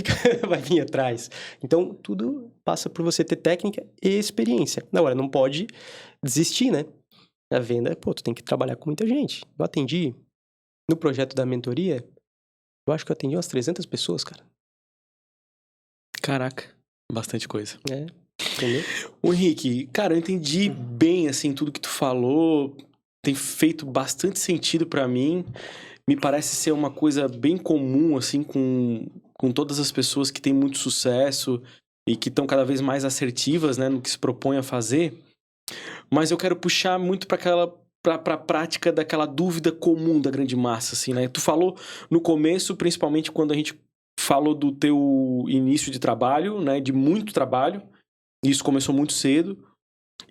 vai vir atrás. Então tudo passa por você ter técnica e experiência. Agora, não pode desistir, né? A venda, tu tem que trabalhar com muita gente. Eu atendi, no projeto da mentoria, eu acho que eu atendi umas 300 pessoas, cara. Caraca, bastante coisa. Entendeu? O Henrique, cara, eu entendi bem, assim, tudo que tu falou. Tem feito bastante sentido pra mim. Me parece ser uma coisa bem comum, assim, com todas as pessoas que têm muito sucesso e que estão cada vez mais assertivas, né, no que se propõe a fazer. Mas eu quero puxar muito pra prática daquela dúvida comum da grande massa, assim, né? Tu falou no começo, principalmente quando a gente falou do teu início de trabalho, né, de muito trabalho. Isso começou muito cedo.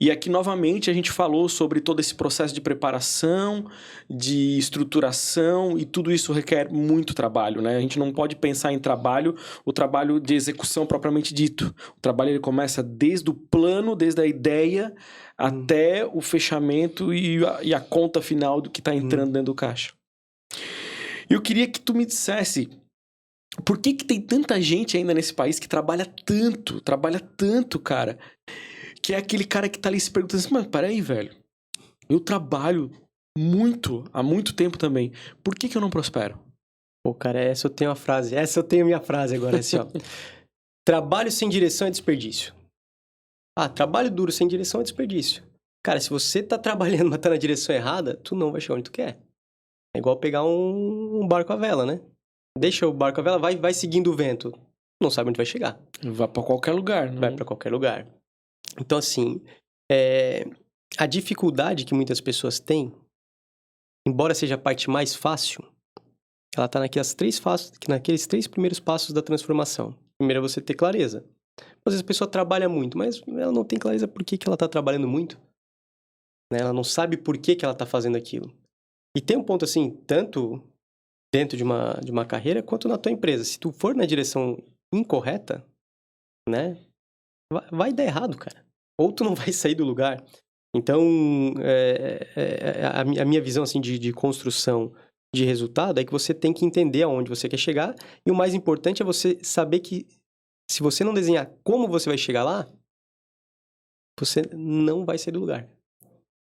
E aqui, novamente, a gente falou sobre todo esse processo de preparação, de estruturação, e tudo isso requer muito trabalho, né? A gente não pode pensar em o trabalho de execução propriamente dito. O trabalho ele começa desde o plano, desde a ideia, até o fechamento e a conta final do que está entrando dentro do caixa. Eu queria que tu me dissesse por que tem tanta gente ainda nesse país que trabalha tanto, cara, que é aquele cara que tá ali se perguntando assim, mas peraí, velho, eu trabalho muito, há muito tempo também, por que eu não prospero? Cara, essa eu tenho minha frase agora, assim, ó. Trabalho sem direção é desperdício. Trabalho duro sem direção é desperdício. Cara, se você tá trabalhando, mas tá na direção errada, tu não vai chegar onde tu quer. É igual pegar um barco à vela, né? Deixa o barco à vela, vai seguindo o vento. Não sabe onde vai chegar. Vai pra qualquer lugar, né? Vai pra qualquer lugar. Então, assim, a dificuldade que muitas pessoas têm, embora seja a parte mais fácil, ela tá naqueles 3 primeiros passos da transformação. Primeiro é você ter clareza. Às vezes a pessoa trabalha muito, mas ela não tem clareza por que ela tá trabalhando muito. né? Ela não sabe por que ela tá fazendo aquilo. E tem um ponto assim, tanto dentro de uma carreira quanto na tua empresa. Se tu for na direção incorreta, né? Vai dar errado, cara. Ou tu não vai sair do lugar. Então, a minha visão assim, de construção de resultado é que você tem que entender aonde você quer chegar. E o mais importante é você saber que se você não desenhar como você vai chegar lá, você não vai sair do lugar.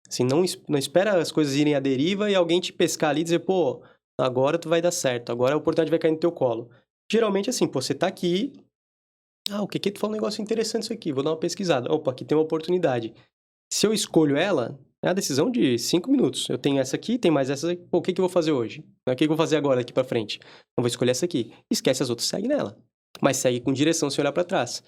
Assim, não espera as coisas irem à deriva e alguém te pescar ali e dizer, pô, agora tu vai dar certo, agora a oportunidade vai cair no teu colo. Geralmente assim, pô, você tá aqui, o que tu falou um negócio interessante isso aqui, vou dar uma pesquisada. Opa, aqui tem uma oportunidade. Se eu escolho ela, é a decisão de 5 minutos. Eu tenho essa aqui, tem mais essa aqui. Pô, o que eu vou fazer hoje? O que eu vou fazer agora, daqui pra frente? Eu vou escolher essa aqui. Esquece as outras, segue nela. Mas segue com direção se olhar pra trás.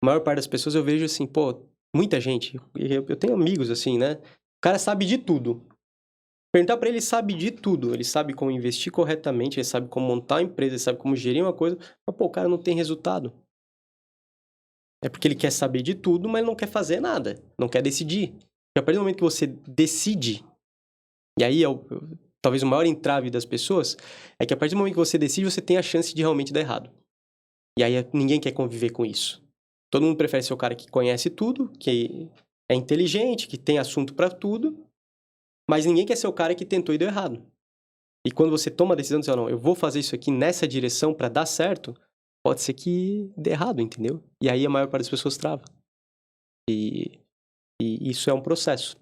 A maior parte das pessoas eu vejo assim, pô, muita gente. Eu tenho amigos assim, né? O cara sabe de tudo. Perguntar pra ele, sabe de tudo. Ele sabe como investir corretamente, ele sabe como montar uma empresa, ele sabe como gerir uma coisa. Mas, pô, o cara não tem resultado. É porque ele quer saber de tudo, mas ele não quer fazer nada. Não quer decidir. E a partir do momento que você decide, e aí talvez o maior entrave das pessoas, é que a partir do momento que você decide, você tem a chance de realmente dar errado. E aí ninguém quer conviver com isso. Todo mundo prefere ser o cara que conhece tudo, que é inteligente, que tem assunto pra tudo, mas ninguém quer ser o cara que tentou e deu errado. E quando você toma a decisão de dizer, não, eu vou fazer isso aqui nessa direção pra dar certo, pode ser que dê errado, entendeu? E aí a maior parte das pessoas trava. E isso é um processo,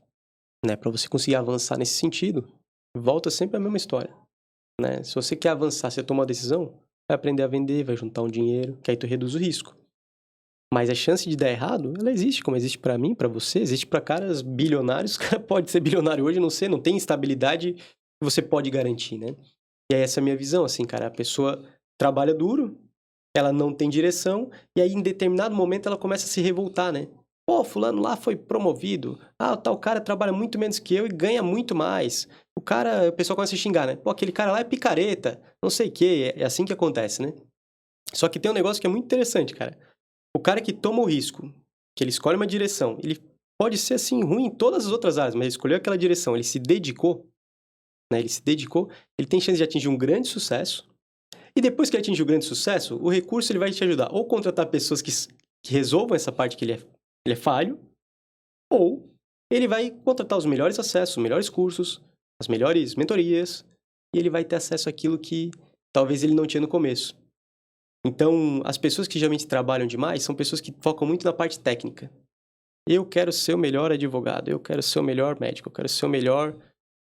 né? Para você conseguir avançar nesse sentido, volta sempre a mesma história, né? Se você quer avançar, você toma uma decisão, vai aprender a vender, vai juntar um dinheiro, que aí tu reduz o risco. Mas a chance de dar errado, ela existe, como existe para mim, para você, existe para caras bilionários. O cara pode ser bilionário hoje, não tem estabilidade que você pode garantir, né? E aí essa é a minha visão, assim, cara. A pessoa trabalha duro, ela não tem direção, e aí em determinado momento ela começa a se revoltar, né? Pô, fulano lá foi promovido. O tal cara trabalha muito menos que eu e ganha muito mais. O pessoal começa a xingar, né? Pô, aquele cara lá é picareta, não sei o quê. É assim que acontece, né? Só que tem um negócio que é muito interessante, cara. O cara que toma o risco, que ele escolhe uma direção, ele pode ser, assim, ruim em todas as outras áreas, mas ele escolheu aquela direção, ele se dedicou, né? Ele tem chance de atingir um grande sucesso. E depois que ele atingir o grande sucesso, o recurso ele vai te ajudar ou contratar pessoas que resolvam essa parte que ele é falho, ou ele vai contratar os melhores acessos, os melhores cursos, as melhores mentorias, e ele vai ter acesso àquilo que talvez ele não tinha no começo. Então, as pessoas que geralmente trabalham demais são pessoas que focam muito na parte técnica. Eu quero ser o melhor advogado, eu quero ser o melhor médico, eu quero ser o melhor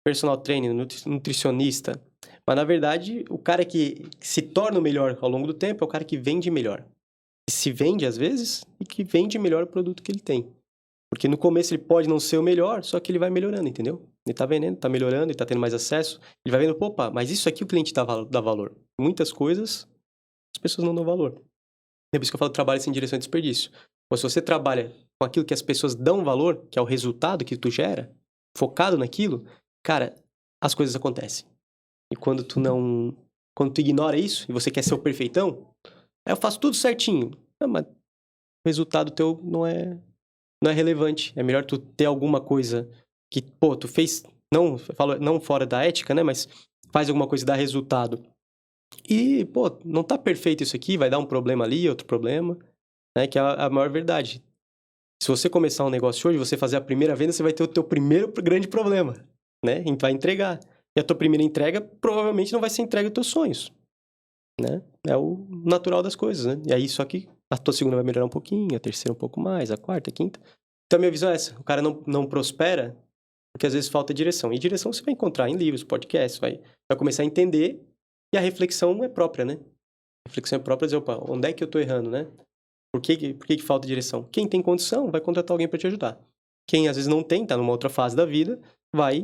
personal trainer, nutricionista. Mas, na verdade, o cara que se torna o melhor ao longo do tempo é o cara que vende melhor. Que se vende, às vezes, e que vende melhor o produto que ele tem. Porque no começo ele pode não ser o melhor, só que ele vai melhorando, entendeu? Ele tá vendendo, tá melhorando, ele tá tendo mais acesso. Ele vai vendo, opa, mas isso aqui o cliente dá valor. Muitas coisas as pessoas não dão valor. É por isso que eu falo trabalho sem direção e desperdício. Ou se você trabalha com aquilo que as pessoas dão valor, que é o resultado que tu gera, focado naquilo, cara, as coisas acontecem. E quando tu ignora isso e você quer ser o perfeitão, eu faço tudo certinho. Mas o resultado teu não é relevante. É melhor tu ter alguma coisa que, pô, tu fez, não fora da ética, né, mas faz alguma coisa e dá resultado. E, pô, não tá perfeito isso aqui, vai dar um problema ali, outro problema, né, que é a maior verdade. Se você começar um negócio hoje, você fazer a primeira venda, você vai ter o teu primeiro grande problema, né, e vai entregar. E a tua primeira entrega provavelmente não vai ser entregue aos teus sonhos, né? É o natural das coisas, né? E aí, só que a tua segunda vai melhorar um pouquinho, a terceira um pouco mais, a quarta, a quinta. Então, a minha visão é essa. O cara não prospera porque, às vezes, falta direção. E direção você vai encontrar em livros, podcasts, vai começar a entender e a reflexão é própria, né? A reflexão é própria dizer, opa, onde é que eu tô errando, né? Por que falta direção? Quem tem condição vai contratar alguém para te ajudar. Quem, às vezes, não tem, tá numa outra fase da vida, vai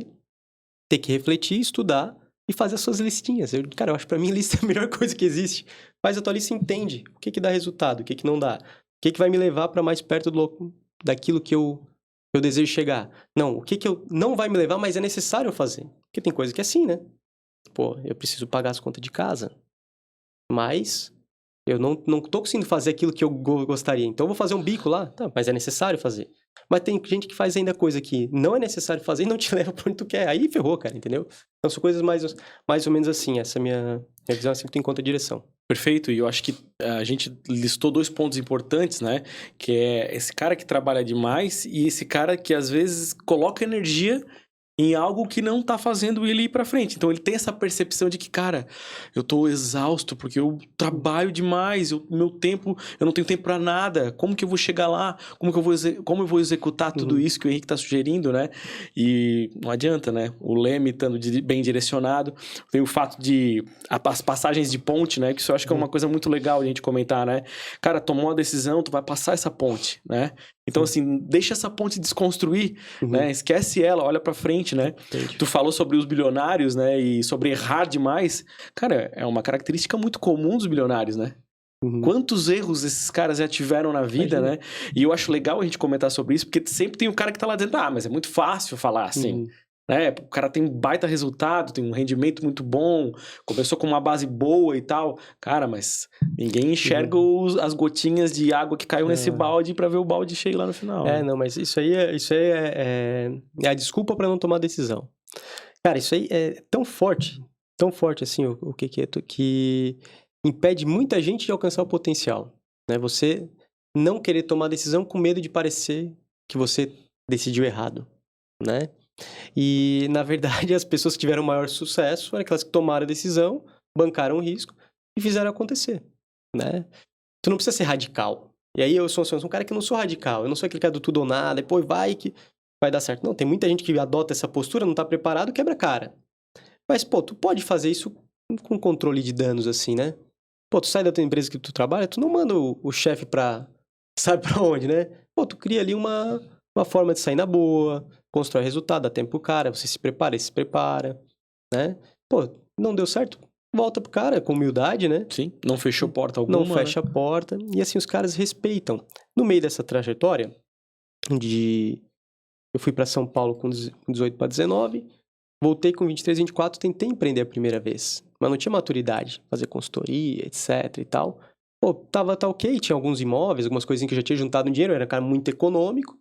ter que refletir, estudar e fazer as suas listinhas. Cara, eu acho que pra mim lista é a melhor coisa que existe. Faz a tua lista e entende o que dá resultado, o que não dá. O que vai me levar para mais perto daquilo que eu desejo chegar. Não, o que não vai me levar, mas é necessário eu fazer. Porque tem coisa que é assim, né? Pô, eu preciso pagar as contas de casa, mas Eu não tô conseguindo fazer aquilo que eu gostaria. Então, eu vou fazer um bico lá. Tá, mas é necessário fazer. Mas tem gente que faz ainda coisa que não é necessário fazer e não te leva pra onde tu quer. Aí ferrou, cara, entendeu? Então, são coisas mais ou menos assim. Essa é a minha visão, assim, que tu encontra a direção. Perfeito, e eu acho que a gente listou 2 pontos importantes, né? Que é esse cara que trabalha demais e esse cara que às vezes coloca energia em algo que não tá fazendo ele ir pra frente. Então ele tem essa percepção de que, cara, eu tô exausto porque eu trabalho demais, meu tempo, eu não tenho tempo pra nada. Como que eu vou chegar lá? Como eu vou executar tudo isso que o Henrique tá sugerindo, né? E não adianta, né? O leme estando bem direcionado. Tem o fato de as passagens de ponte, né? Que isso eu acho que é uma coisa muito legal a gente comentar, né? Cara, tomou a decisão, tu vai passar essa ponte, né? Então, assim, deixa essa ponte desconstruir, né? Esquece ela, olha pra frente, né? Entendi. Tu falou sobre os bilionários, né? E sobre errar demais. Cara, é uma característica muito comum dos bilionários, né? Quantos erros esses caras já tiveram na vida, né? E eu acho legal a gente comentar sobre isso, porque sempre tem um cara que tá lá dizendo, mas é muito fácil falar assim. Né? O cara tem um baita resultado, tem um rendimento muito bom, começou com uma base boa e tal. Cara, mas ninguém enxerga as gotinhas de água que caiu nesse balde pra ver o balde cheio lá no final. Não, mas isso aí é a desculpa pra não tomar decisão. Cara, isso aí é tão forte assim, o que é, que impede muita gente de alcançar o potencial, né? Você não querer tomar decisão com medo de parecer que você decidiu errado, né? E, na verdade, as pessoas que tiveram maior sucesso foram aquelas que tomaram a decisão, bancaram o risco e fizeram acontecer, né? Tu não precisa ser radical. E aí eu sou um cara que não sou radical, eu não sou aquele cara do tudo ou nada, depois vai que vai dar certo. Não, tem muita gente que adota essa postura, não tá preparado, quebra a cara. Mas, pô, tu pode fazer isso com controle de danos, assim, né? Pô, tu sai da tua empresa que tu trabalha, tu não manda o chefe sabe pra onde, né? Pô, tu cria ali uma forma de sair na boa, constrói resultado, dá tempo pro cara, você se prepara, ele se prepara, né? Pô, não deu certo, volta pro cara com humildade, né? Sim, não fechou porta alguma, não fecha a porta, e assim os caras respeitam. No meio dessa trajetória, eu fui pra São Paulo com 18 para 19, voltei com 23, 24, tentei empreender a primeira vez, mas não tinha maturidade, fazer consultoria, etc e tal. Pô, tá ok, tinha alguns imóveis, algumas coisinhas que eu já tinha juntado um dinheiro, eu era um cara muito econômico,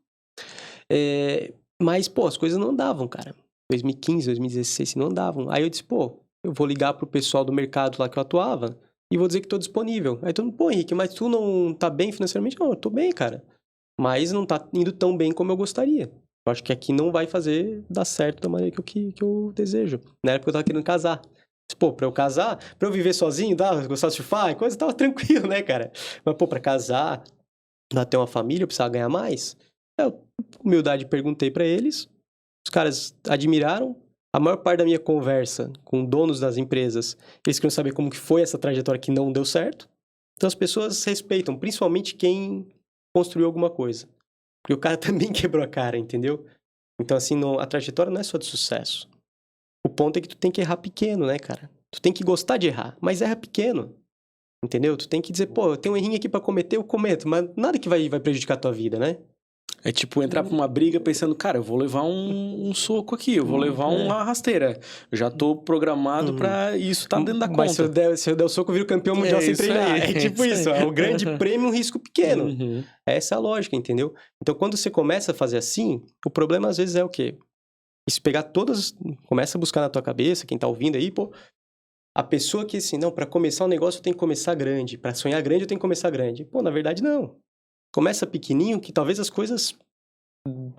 mas, pô, as coisas não andavam, cara. 2015, 2016, não andavam. Aí eu disse, pô, eu vou ligar pro pessoal do mercado lá que eu atuava e vou dizer que tô disponível. Aí todo mundo, pô, Henrique, mas tu não tá bem financeiramente? Não, eu tô bem, cara. Mas não tá indo tão bem como eu gostaria. Eu acho que aqui não vai dar certo da maneira que eu desejo. Na época eu tava querendo casar. Pô, pra eu casar, pra eu viver sozinho, gostar de surfar e coisa, tava tranquilo, né, cara? Mas, pô, pra casar, pra ter uma família, eu precisava ganhar mais. Eu, com humildade, perguntei pra eles. Os caras admiraram. A maior parte da minha conversa com donos das empresas, eles queriam saber como que foi essa trajetória que não deu certo. Então, as pessoas respeitam, principalmente quem construiu alguma coisa. Porque o cara também quebrou a cara, entendeu? Então, assim, a trajetória não é só de sucesso. O ponto é que tu tem que errar pequeno, né, cara? Tu tem que gostar de errar, mas erra pequeno. Entendeu? Tu tem que dizer, pô, eu tenho um errinho aqui pra cometer, eu cometo. Mas nada que vai prejudicar a tua vida, né? É tipo entrar pra uma briga pensando, cara, eu vou levar um soco aqui, eu vou levar uma rasteira. Eu já tô programado pra isso, tá dentro da conta. Mas se eu der o soco, eu viro campeão mundial sem treinar. Aí, é tipo isso, é o grande prêmio, um risco pequeno. Essa é a lógica, entendeu? Então, quando você começa a fazer assim, o problema às vezes é o quê? E se pegar todas, começa a buscar na tua cabeça, quem tá ouvindo aí, pô, a pessoa que assim, não, pra começar um negócio eu tenho que começar grande, pra sonhar grande eu tenho que começar grande. Pô, na verdade não. Começa pequenininho, que talvez as coisas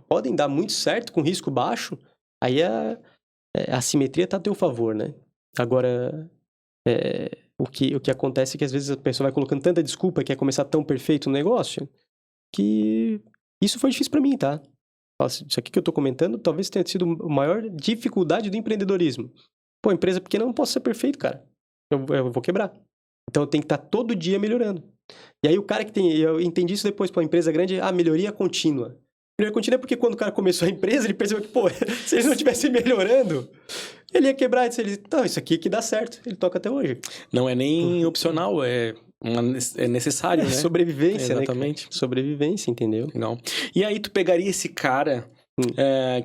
podem dar muito certo, com risco baixo, aí a simetria tá a teu favor, né? Agora, o que acontece é que às vezes a pessoa vai colocando tanta desculpa, quer começar tão perfeito no negócio, que isso foi difícil pra mim, tá? Isso aqui que eu tô comentando talvez tenha sido a maior dificuldade do empreendedorismo. Pô, empresa pequena eu não posso ser perfeito, cara. Eu vou quebrar. Então eu tenho que estar todo dia melhorando. E aí o cara eu entendi isso depois para uma empresa grande, melhoria contínua. Melhoria contínua é porque quando o cara começou a empresa, ele percebeu que, pô, se ele não estivesse melhorando, ele ia quebrar. Então, isso aqui que dá certo. Ele toca até hoje. Não é nem opcional, é necessário, né? Sobrevivência, exatamente. Né? Sobrevivência, entendeu? Legal. E aí tu pegaria esse cara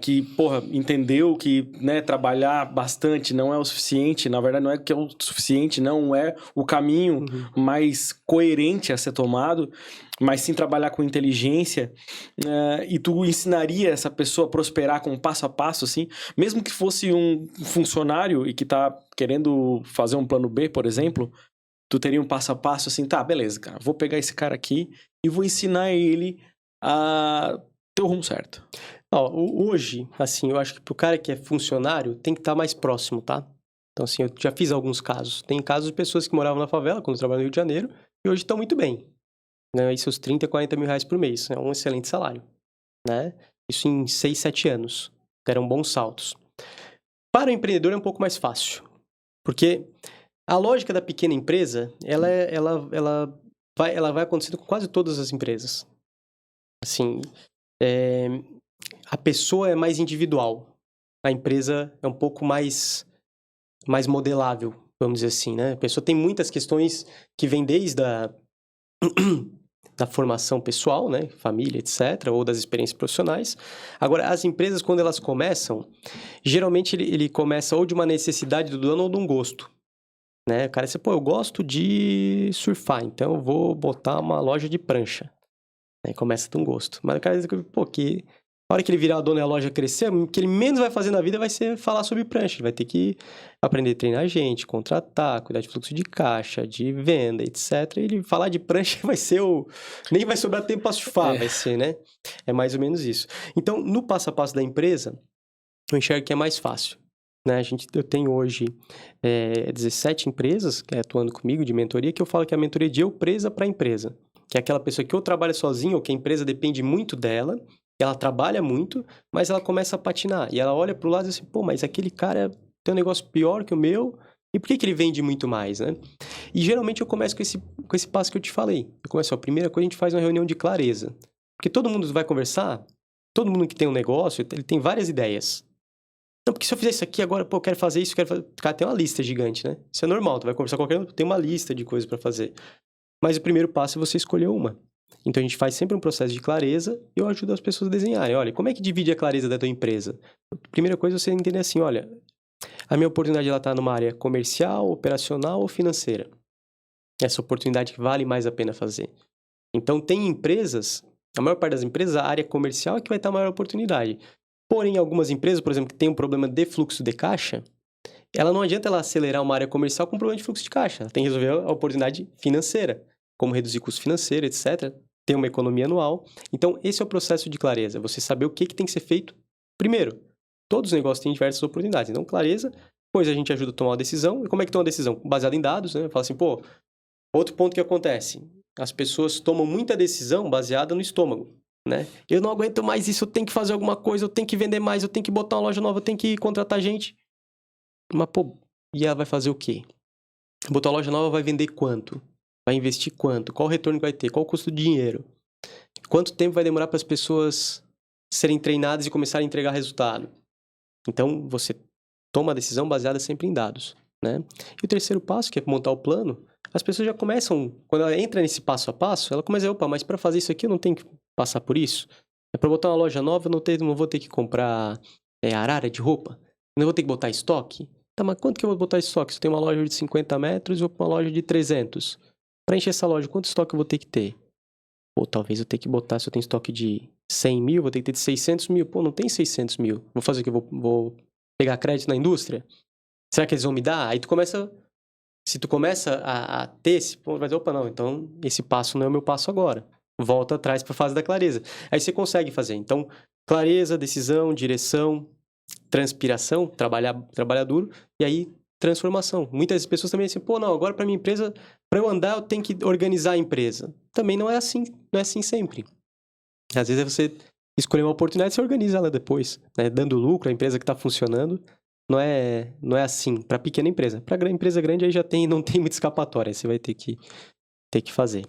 que, porra, entendeu que, né, trabalhar bastante não é o suficiente, na verdade não é que é o suficiente, não é o caminho mais coerente a ser tomado, mas sim trabalhar com inteligência, e tu ensinaria essa pessoa a prosperar com passo a passo, assim, mesmo que fosse um funcionário e que tá querendo fazer um plano B, por exemplo, tu teria um passo a passo assim, tá, beleza, cara, vou pegar esse cara aqui e vou ensinar ele a ter o rumo certo. Ó, hoje, assim, eu acho que pro cara que é funcionário, tem que estar mais próximo, tá? Então, assim, eu já fiz alguns casos. Tem casos de pessoas que moravam na favela, quando trabalhavam no Rio de Janeiro, e hoje estão muito bem. Né? Aí seus 30, 40 mil reais por mês. É um excelente salário, né? Isso em 6, 7 anos. Deram bons saltos. Para o empreendedor é um pouco mais fácil. Porque a lógica da pequena empresa, ela vai acontecendo com quase todas as empresas. Assim, a pessoa é mais individual. A empresa é um pouco mais modelável, vamos dizer assim, né? A pessoa tem muitas questões que vêm desde da formação pessoal, né? Família, etc., ou das experiências profissionais. Agora, as empresas, quando elas começam, geralmente ele começa ou de uma necessidade do dono ou de um gosto. Né? O cara diz, pô, eu gosto de surfar, então eu vou botar uma loja de prancha. Aí começa de um gosto. Mas o cara diz, pô, que a hora que ele virar o dono e a loja crescer, o que ele menos vai fazer na vida vai ser falar sobre prancha. Ele vai ter que aprender a treinar gente, contratar, cuidar de fluxo de caixa, de venda, etc. E ele falar de prancha vai ser nem vai sobrar tempo para surfar, vai ser, né? É mais ou menos isso. Então, no passo a passo da empresa, eu enxergo que é mais fácil. Né? Eu tenho hoje 17 empresas atuando comigo de mentoria, que eu falo que é a mentoria de eu presa para a empresa. Que é aquela pessoa que ou trabalha sozinha ou que a empresa depende muito dela, ela trabalha muito, mas ela começa a patinar. E ela olha para o lado e diz assim, pô, mas aquele cara tem um negócio pior que o meu, e por que ele vende muito mais, né? E geralmente eu começo com esse passo que eu te falei. Eu começo, a primeira coisa, a gente faz uma reunião de clareza. Porque todo mundo vai conversar, todo mundo que tem um negócio, ele tem várias ideias. Não, porque se eu fizer isso aqui agora, pô, eu quero fazer isso, eu quero fazer... Cara, tem uma lista gigante, né? Isso é normal, tu vai conversar com qualquer um, tem uma lista de coisas para fazer. Mas o primeiro passo é você escolher uma. Então, a gente faz sempre um processo de clareza e eu ajudo as pessoas a desenharem. Olha, como é que divide a clareza da tua empresa? A primeira coisa é você entender assim, olha, a minha oportunidade ela está numa área comercial, operacional ou financeira. Essa oportunidade que vale mais a pena fazer. Então, tem empresas, a maior parte das empresas, a área comercial é que vai estar a maior oportunidade. Porém, algumas empresas, por exemplo, que tem um problema de fluxo de caixa, ela não adianta ela acelerar uma área comercial com um problema de fluxo de caixa. Ela tem que resolver a oportunidade financeira, como reduzir custo financeiro, etc., ter uma economia anual. Então, esse é o processo de clareza, você saber o que tem que ser feito primeiro. Todos os negócios têm diversas oportunidades. Então, clareza, depois a gente ajuda a tomar uma decisão. E como é que toma uma decisão? Baseada em dados, né? Fala assim, pô, outro ponto que acontece, as pessoas tomam muita decisão baseada no estômago, né? Eu não aguento mais isso, eu tenho que fazer alguma coisa, eu tenho que vender mais, eu tenho que botar uma loja nova, eu tenho que contratar gente. Mas, pô, e ela vai fazer o quê? Botar uma loja nova vai vender quanto? Vai investir quanto? Qual o retorno que vai ter? Qual o custo do dinheiro? Quanto tempo vai demorar para as pessoas serem treinadas e começarem a entregar resultado? Então, você toma a decisão baseada sempre em dados, né? E o terceiro passo, que é montar o plano, as pessoas já começam, quando ela entra nesse passo a passo, ela começa a, opa, mas para fazer isso aqui eu não tenho que passar por isso? É para botar uma loja nova, eu não vou ter que comprar arara de roupa? Eu não vou ter que botar estoque? Tá, mas quanto que eu vou botar estoque? Se eu tenho uma loja de 50 metros, eu vou para uma loja de 300. Para encher essa loja, quanto estoque eu vou ter que ter? Ou talvez eu tenha que botar, se eu tenho estoque de 100 mil, vou ter que ter de 600 mil. Pô, não tem 600 mil. Vou fazer o que? Vou pegar crédito na indústria? Será que eles vão me dar? Aí tu começa... Se tu começa a ter esse... Pô, vai dizer, opa, não, então esse passo não é o meu passo agora. Volta atrás para a fase da clareza. Aí você consegue fazer. Então, clareza, decisão, direção, transpiração, trabalhar duro, e aí transformação. Muitas pessoas também dizem, pô, não, agora para minha empresa, para eu andar, eu tenho que organizar a empresa. Também não é assim sempre. Às vezes é você escolher uma oportunidade e você organiza ela depois, né? Dando lucro, a empresa que está funcionando. Não é assim para pequena empresa. Para empresa grande aí não tem muita escapatória, aí você vai ter que fazer.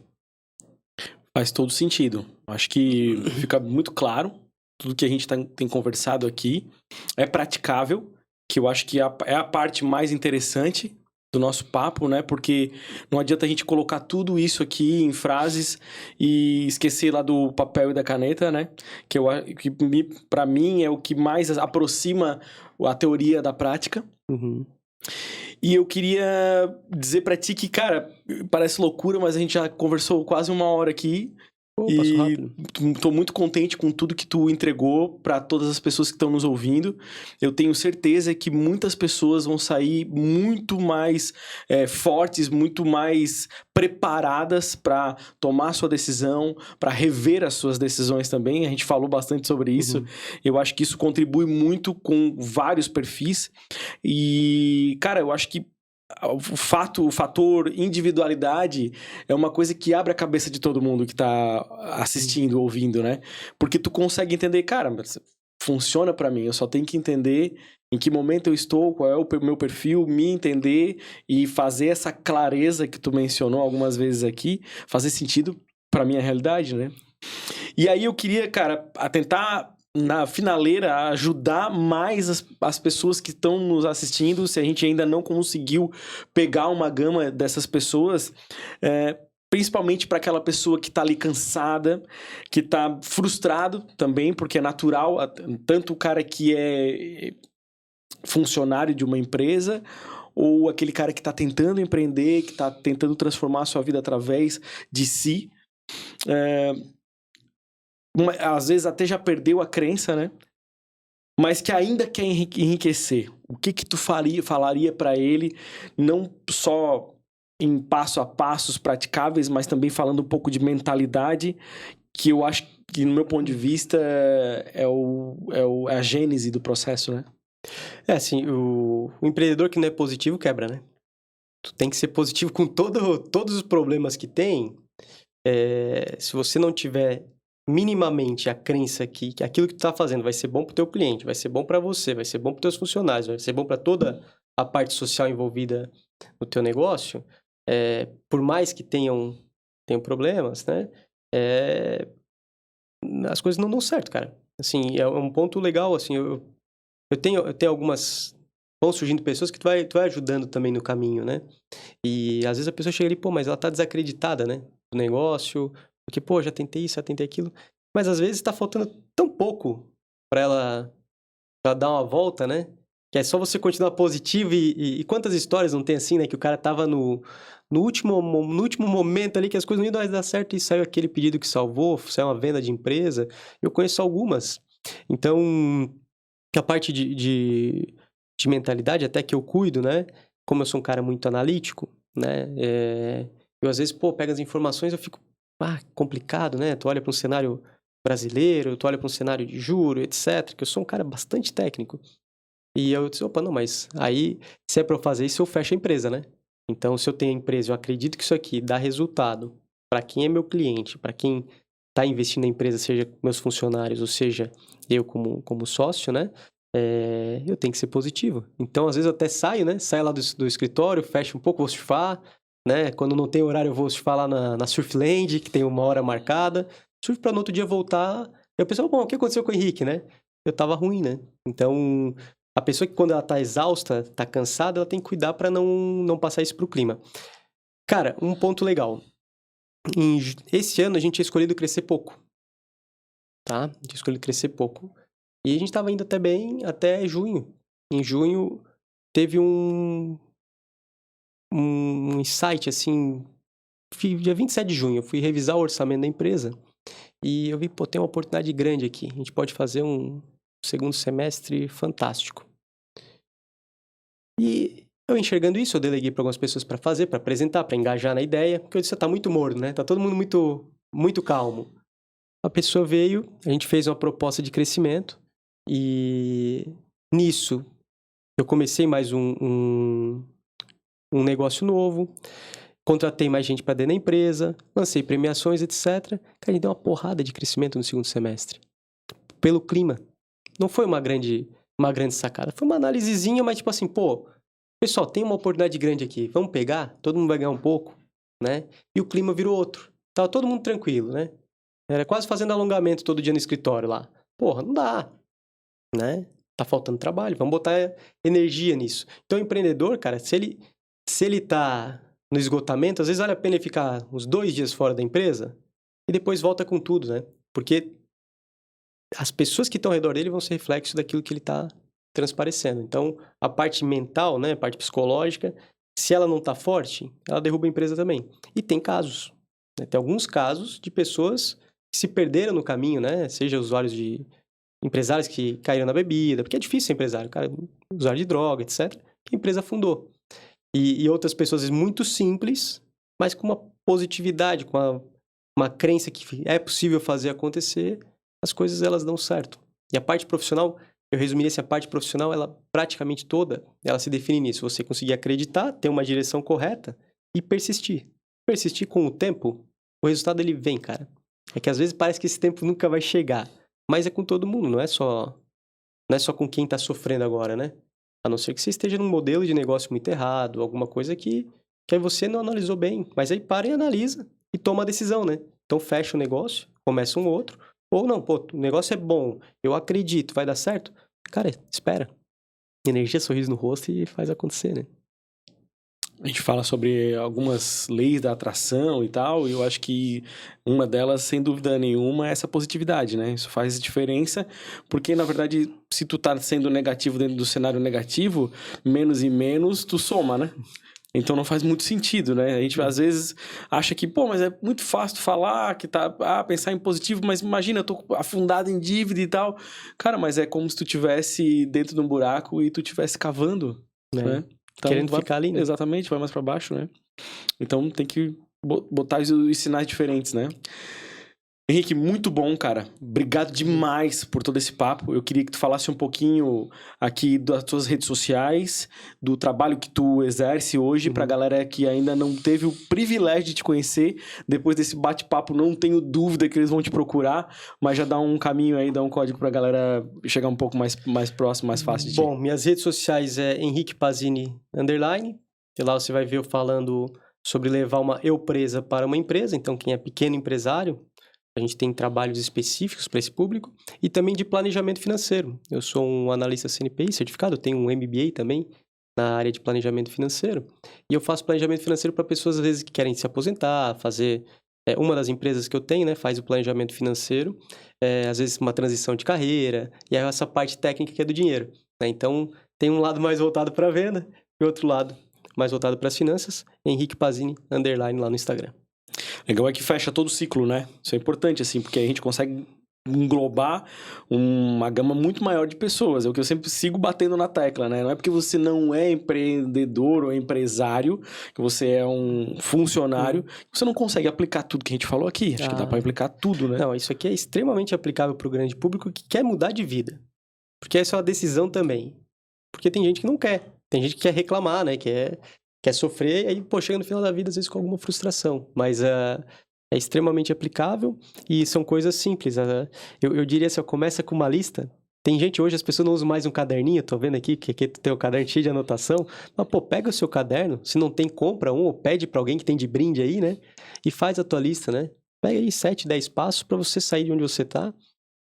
Faz todo sentido. Acho que fica muito claro tudo que a gente tem conversado aqui. É praticável, que eu acho que é a parte mais interessante do nosso papo, né? Porque não adianta a gente colocar tudo isso aqui em frases e esquecer lá do papel e da caneta, né? Que para mim é o que mais aproxima a teoria da prática. Uhum. E eu queria dizer pra ti que, cara, parece loucura, mas a gente já conversou quase 1 hora aqui. Pô, passou rápido. Tô muito contente com tudo que tu entregou para todas as pessoas que estão nos ouvindo. Eu tenho certeza que muitas pessoas vão sair muito mais fortes, muito mais preparadas para tomar sua decisão, para rever as suas decisões também. A gente falou bastante sobre isso. Uhum. Eu acho que isso contribui muito com vários perfis. E, cara, eu acho que o fator individualidade é uma coisa que abre a cabeça de todo mundo que tá assistindo, ouvindo, né? Porque tu consegue entender, cara, mas funciona pra mim, eu só tenho que entender em que momento eu estou, qual é o meu perfil, me entender e fazer essa clareza que tu mencionou algumas vezes aqui, fazer sentido pra minha realidade, né? E aí eu queria, cara, tentar na finaleira ajudar mais as pessoas que estão nos assistindo, se a gente ainda não conseguiu pegar uma gama dessas pessoas, principalmente para aquela pessoa que está ali cansada, que está frustrado também, porque é natural, tanto o cara que é funcionário de uma empresa, ou aquele cara que está tentando empreender, que está tentando transformar a sua vida através de si, às vezes até já perdeu a crença, né? Mas que ainda quer enriquecer. O que tu falaria para ele, não só em passo a passos praticáveis, mas também falando um pouco de mentalidade, que eu acho que, no meu ponto de vista, é a gênese do processo, né? Assim, o empreendedor que não é positivo quebra, né? Tu tem que ser positivo com todos os problemas que tem. Se você não tiver minimamente a crença que aquilo que tu tá fazendo vai ser bom pro teu cliente, vai ser bom para você, vai ser bom para teus funcionários, vai ser bom para toda a parte social envolvida no teu negócio, por mais que tenham problemas, né? As coisas não dão certo, cara. Assim, é um ponto legal, assim, eu tenho algumas... Vão surgindo pessoas que tu vai ajudando também no caminho, né? E às vezes a pessoa chega ali, pô, mas ela tá desacreditada, né? Do negócio, porque, pô, já tentei isso, já tentei aquilo. Mas às vezes tá faltando tão pouco pra ela dar uma volta, né? Que é só você continuar positivo e quantas histórias não tem assim, né? Que o cara tava no último momento ali que as coisas não iam mais dar certo e saiu aquele pedido que salvou, saiu uma venda de empresa. Eu conheço algumas. Então, a parte de mentalidade, até que eu cuido, né? Como eu sou um cara muito analítico, né? Eu às vezes, pego as informações, eu fico, complicado, né? Tu olha para um cenário brasileiro, tu olha para um cenário de juro, etc. Que eu sou um cara bastante técnico. E eu disse, opa, não, mas aí, se é para eu fazer isso, eu fecho a empresa, né? Então, se eu tenho a empresa, eu acredito que isso aqui dá resultado para quem é meu cliente, para quem está investindo na empresa, seja meus funcionários, ou seja, eu como sócio, né? Eu tenho que ser positivo. Então, às vezes eu até saio, né? Saio lá do escritório, fecho um pouco, vou surfar, né? Quando não tem horário, eu vou surfar lá na Surfland, que tem uma hora marcada. Surfo para no outro dia voltar. E o pessoal, bom, o que aconteceu com o Henrique, né? Eu tava ruim, né? Então, a pessoa que quando ela tá exausta, tá cansada, ela tem que cuidar para não passar isso pro clima. Cara, um ponto legal. Esse ano a gente tinha escolhido crescer pouco. Tá? A gente escolheu crescer pouco. E a gente estava indo até bem até junho. Em junho, teve um insight, assim... Dia 27 de junho, eu fui revisar o orçamento da empresa e eu vi, tem uma oportunidade grande aqui. A gente pode fazer um segundo semestre fantástico. E eu enxergando isso, eu deleguei para algumas pessoas para fazer, para apresentar, para engajar na ideia. Porque eu disse, tá muito morno, né? Tá todo mundo muito, muito calmo. A pessoa veio, a gente fez uma proposta de crescimento. E nisso, eu comecei mais um negócio novo, contratei mais gente para dentro da empresa, lancei premiações, etc. Cara, a gente deu uma porrada de crescimento no segundo semestre. Pelo clima. Não foi uma grande sacada. Foi uma análisezinha, mas tipo assim, pessoal, tem uma oportunidade grande aqui. Vamos pegar? Todo mundo vai ganhar um pouco, né? E o clima virou outro. Tava todo mundo tranquilo, né? Era quase fazendo alongamento todo dia no escritório lá. Porra, não dá. Né? Tá faltando trabalho, vamos botar energia nisso. Então, o empreendedor, cara, se ele se ele tá no esgotamento, às vezes vale a pena ele ficar uns 2 dias fora da empresa e depois volta com tudo, né? Porque as pessoas que estão ao redor dele vão ser reflexo daquilo que ele está transparecendo. Então, a parte mental, né, a parte psicológica, se ela não está forte, ela derruba a empresa também. E tem casos, né? Tem alguns casos de pessoas que se perderam no caminho, né? Seja usuários de empresários que caíram na bebida, porque é difícil ser empresário, cara, usuário de droga, etc., que a empresa afundou. E outras pessoas muito simples, mas com uma positividade, com uma crença que é possível fazer acontecer, as coisas elas dão certo. E a parte profissional, eu resumiria assim, a parte profissional, ela praticamente toda, ela se define nisso. Você conseguir acreditar, ter uma direção correta e persistir. Persistir com o tempo, o resultado ele vem, cara. É que às vezes parece que esse tempo nunca vai chegar, mas é com todo mundo, não é só com quem está sofrendo agora, né? A não ser que você esteja num modelo de negócio muito errado, alguma coisa que aí você não analisou bem. Mas aí para e analisa e toma a decisão, né? Então fecha o negócio, começa um outro. Ou não, pô, o negócio é bom, eu acredito, vai dar certo. Cara, espera. Energia, sorriso no rosto e faz acontecer, né? A gente fala sobre algumas leis da atração e tal, e eu acho que uma delas, sem dúvida nenhuma, é essa positividade, né? Isso faz diferença, porque, na verdade, se tu tá sendo negativo dentro do cenário negativo, menos e menos, tu soma, né? Então não faz muito sentido, né? A gente às vezes acha que, pô, mas é muito fácil falar, que pensar em positivo, mas imagina, eu tô afundado em dívida e tal. Cara, mas é como se tu tivesse dentro de um buraco e tu tivesse cavando, né? Então, querendo ficar ali, né? Exatamente, vai mais pra baixo, né? Então tem que botar os sinais diferentes, né? Henrique, muito bom, cara. Obrigado demais por todo esse papo. Eu queria que tu falasse um pouquinho aqui das tuas redes sociais, do trabalho que tu exerce hoje, pra galera que ainda não teve o privilégio de te conhecer. Depois desse bate-papo, não tenho dúvida que eles vão te procurar, mas já dá um caminho aí, dá um código pra galera chegar um pouco mais próximo, mais fácil de ti. Bom, minhas redes sociais é Henrique Pazini _, e lá você vai ver eu falando sobre levar uma empresa para uma empresa. Então, quem é pequeno empresário, a gente tem trabalhos específicos para esse público e também de planejamento financeiro. Eu sou um analista CNPI certificado, eu tenho um MBA também na área de planejamento financeiro. E eu faço planejamento financeiro para pessoas, às vezes, que querem se aposentar, fazer... uma das empresas que eu tenho, né, faz o planejamento financeiro, às vezes uma transição de carreira, e aí essa parte técnica que é do dinheiro, né? Então, tem um lado mais voltado para a venda e outro lado mais voltado para as finanças, Henrique Pazini _ lá no Instagram. Legal é que fecha todo o ciclo, né? Isso é importante, assim, porque a gente consegue englobar uma gama muito maior de pessoas. É o que eu sempre sigo batendo na tecla, né? Não é porque você não é empreendedor ou empresário, que você é um funcionário, que você não consegue aplicar tudo que a gente falou aqui. Acho que dá para aplicar tudo, né? Não, isso aqui é extremamente aplicável para o grande público que quer mudar de vida. Porque essa é uma decisão também. Porque tem gente que não quer. Tem gente que quer reclamar, né? Quer sofrer, e aí, pô, chega no final da vida, às vezes, com alguma frustração. Mas é extremamente aplicável e são coisas simples. Eu diria assim, começa com uma lista. Tem gente hoje, as pessoas não usam mais um caderninho, tô vendo aqui, que aqui tem o caderno cheio de anotação. Mas, pô, pega o seu caderno, se não tem, compra um, ou pede pra alguém que tem de brinde aí, né? E faz a tua lista, né? Pega aí 7, 10 passos pra você sair de onde você tá.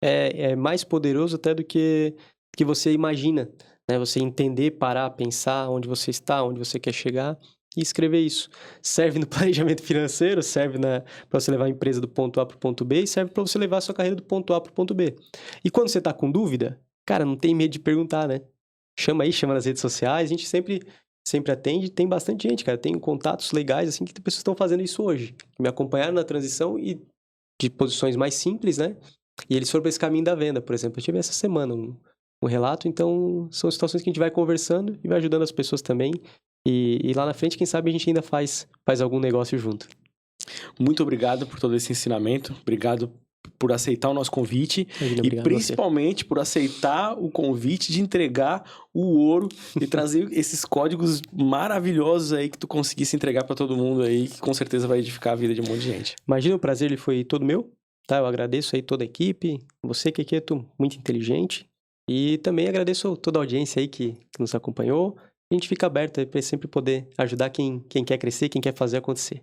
É mais poderoso até do que você imagina, né? Você entender, parar, pensar onde você está, onde você quer chegar e escrever isso. Serve no planejamento financeiro, serve para você levar a empresa do ponto A para o ponto B e serve para você levar a sua carreira do ponto A para o ponto B. E quando você está com dúvida, cara, não tem medo de perguntar, né? Chama nas redes sociais, a gente sempre atende, tem bastante gente, cara. Tenho contatos legais, assim, que pessoas estão fazendo isso hoje. Que me acompanharam na transição e de posições mais simples, né? E eles foram para esse caminho da venda, por exemplo. Eu tive essa semana um relato, então são situações que a gente vai conversando e vai ajudando as pessoas também. E lá na frente, quem sabe a gente ainda faz algum negócio junto. Muito obrigado por todo esse ensinamento. Obrigado por aceitar o nosso convite. Imagina, e principalmente por aceitar o convite de entregar o ouro e trazer esses códigos maravilhosos aí que tu conseguisse entregar para todo mundo aí, que com certeza vai edificar a vida de um monte de gente. Imagina, o prazer ele foi todo meu. Tá? Eu agradeço aí toda a equipe, você, Keketo, muito inteligente. E também agradeço toda a audiência aí que nos acompanhou. A gente fica aberto aí para sempre poder ajudar quem quer crescer, quem quer fazer acontecer.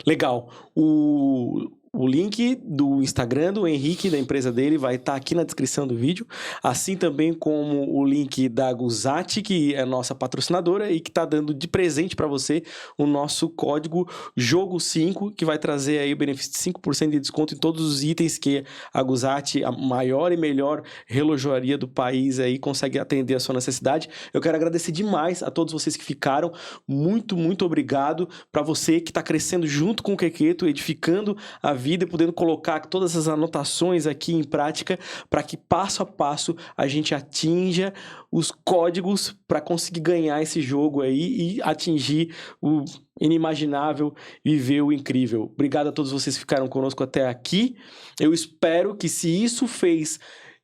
Legal. O O link do Instagram do Henrique, da empresa dele, vai estar aqui na descrição do vídeo. Assim também como o link da Guzatti, que é nossa patrocinadora e que está dando de presente para você o nosso código JOGO5, que vai trazer aí o benefício de 5% de desconto em todos os itens que a Guzatti, a maior e melhor relojoaria do país, aí consegue atender a sua necessidade. Eu quero agradecer demais a todos vocês que ficaram. Muito, muito obrigado para você que está crescendo junto com o Quequeto, edificando a vida e podendo colocar todas as anotações aqui em prática para que passo a passo a gente atinja os códigos para conseguir ganhar esse jogo aí e atingir o inimaginável, viver o incrível. Obrigado a todos vocês que ficaram conosco até aqui. Eu espero que, se isso fez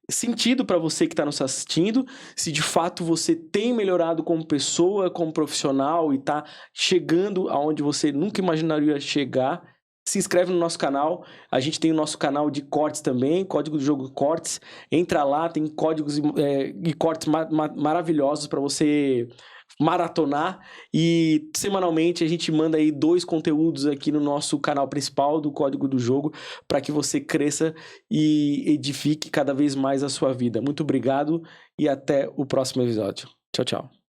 sentido para você que está nos assistindo, se de fato você tem melhorado como pessoa, como profissional e está chegando aonde você nunca imaginaria chegar, se inscreve no nosso canal. A gente tem o nosso canal de cortes também, código do jogo cortes. Entra lá, tem códigos e cortes maravilhosos para você maratonar. E semanalmente a gente manda aí 2 conteúdos aqui no nosso canal principal do Código do Jogo para que você cresça e edifique cada vez mais a sua vida. Muito obrigado e até o próximo episódio. Tchau, tchau.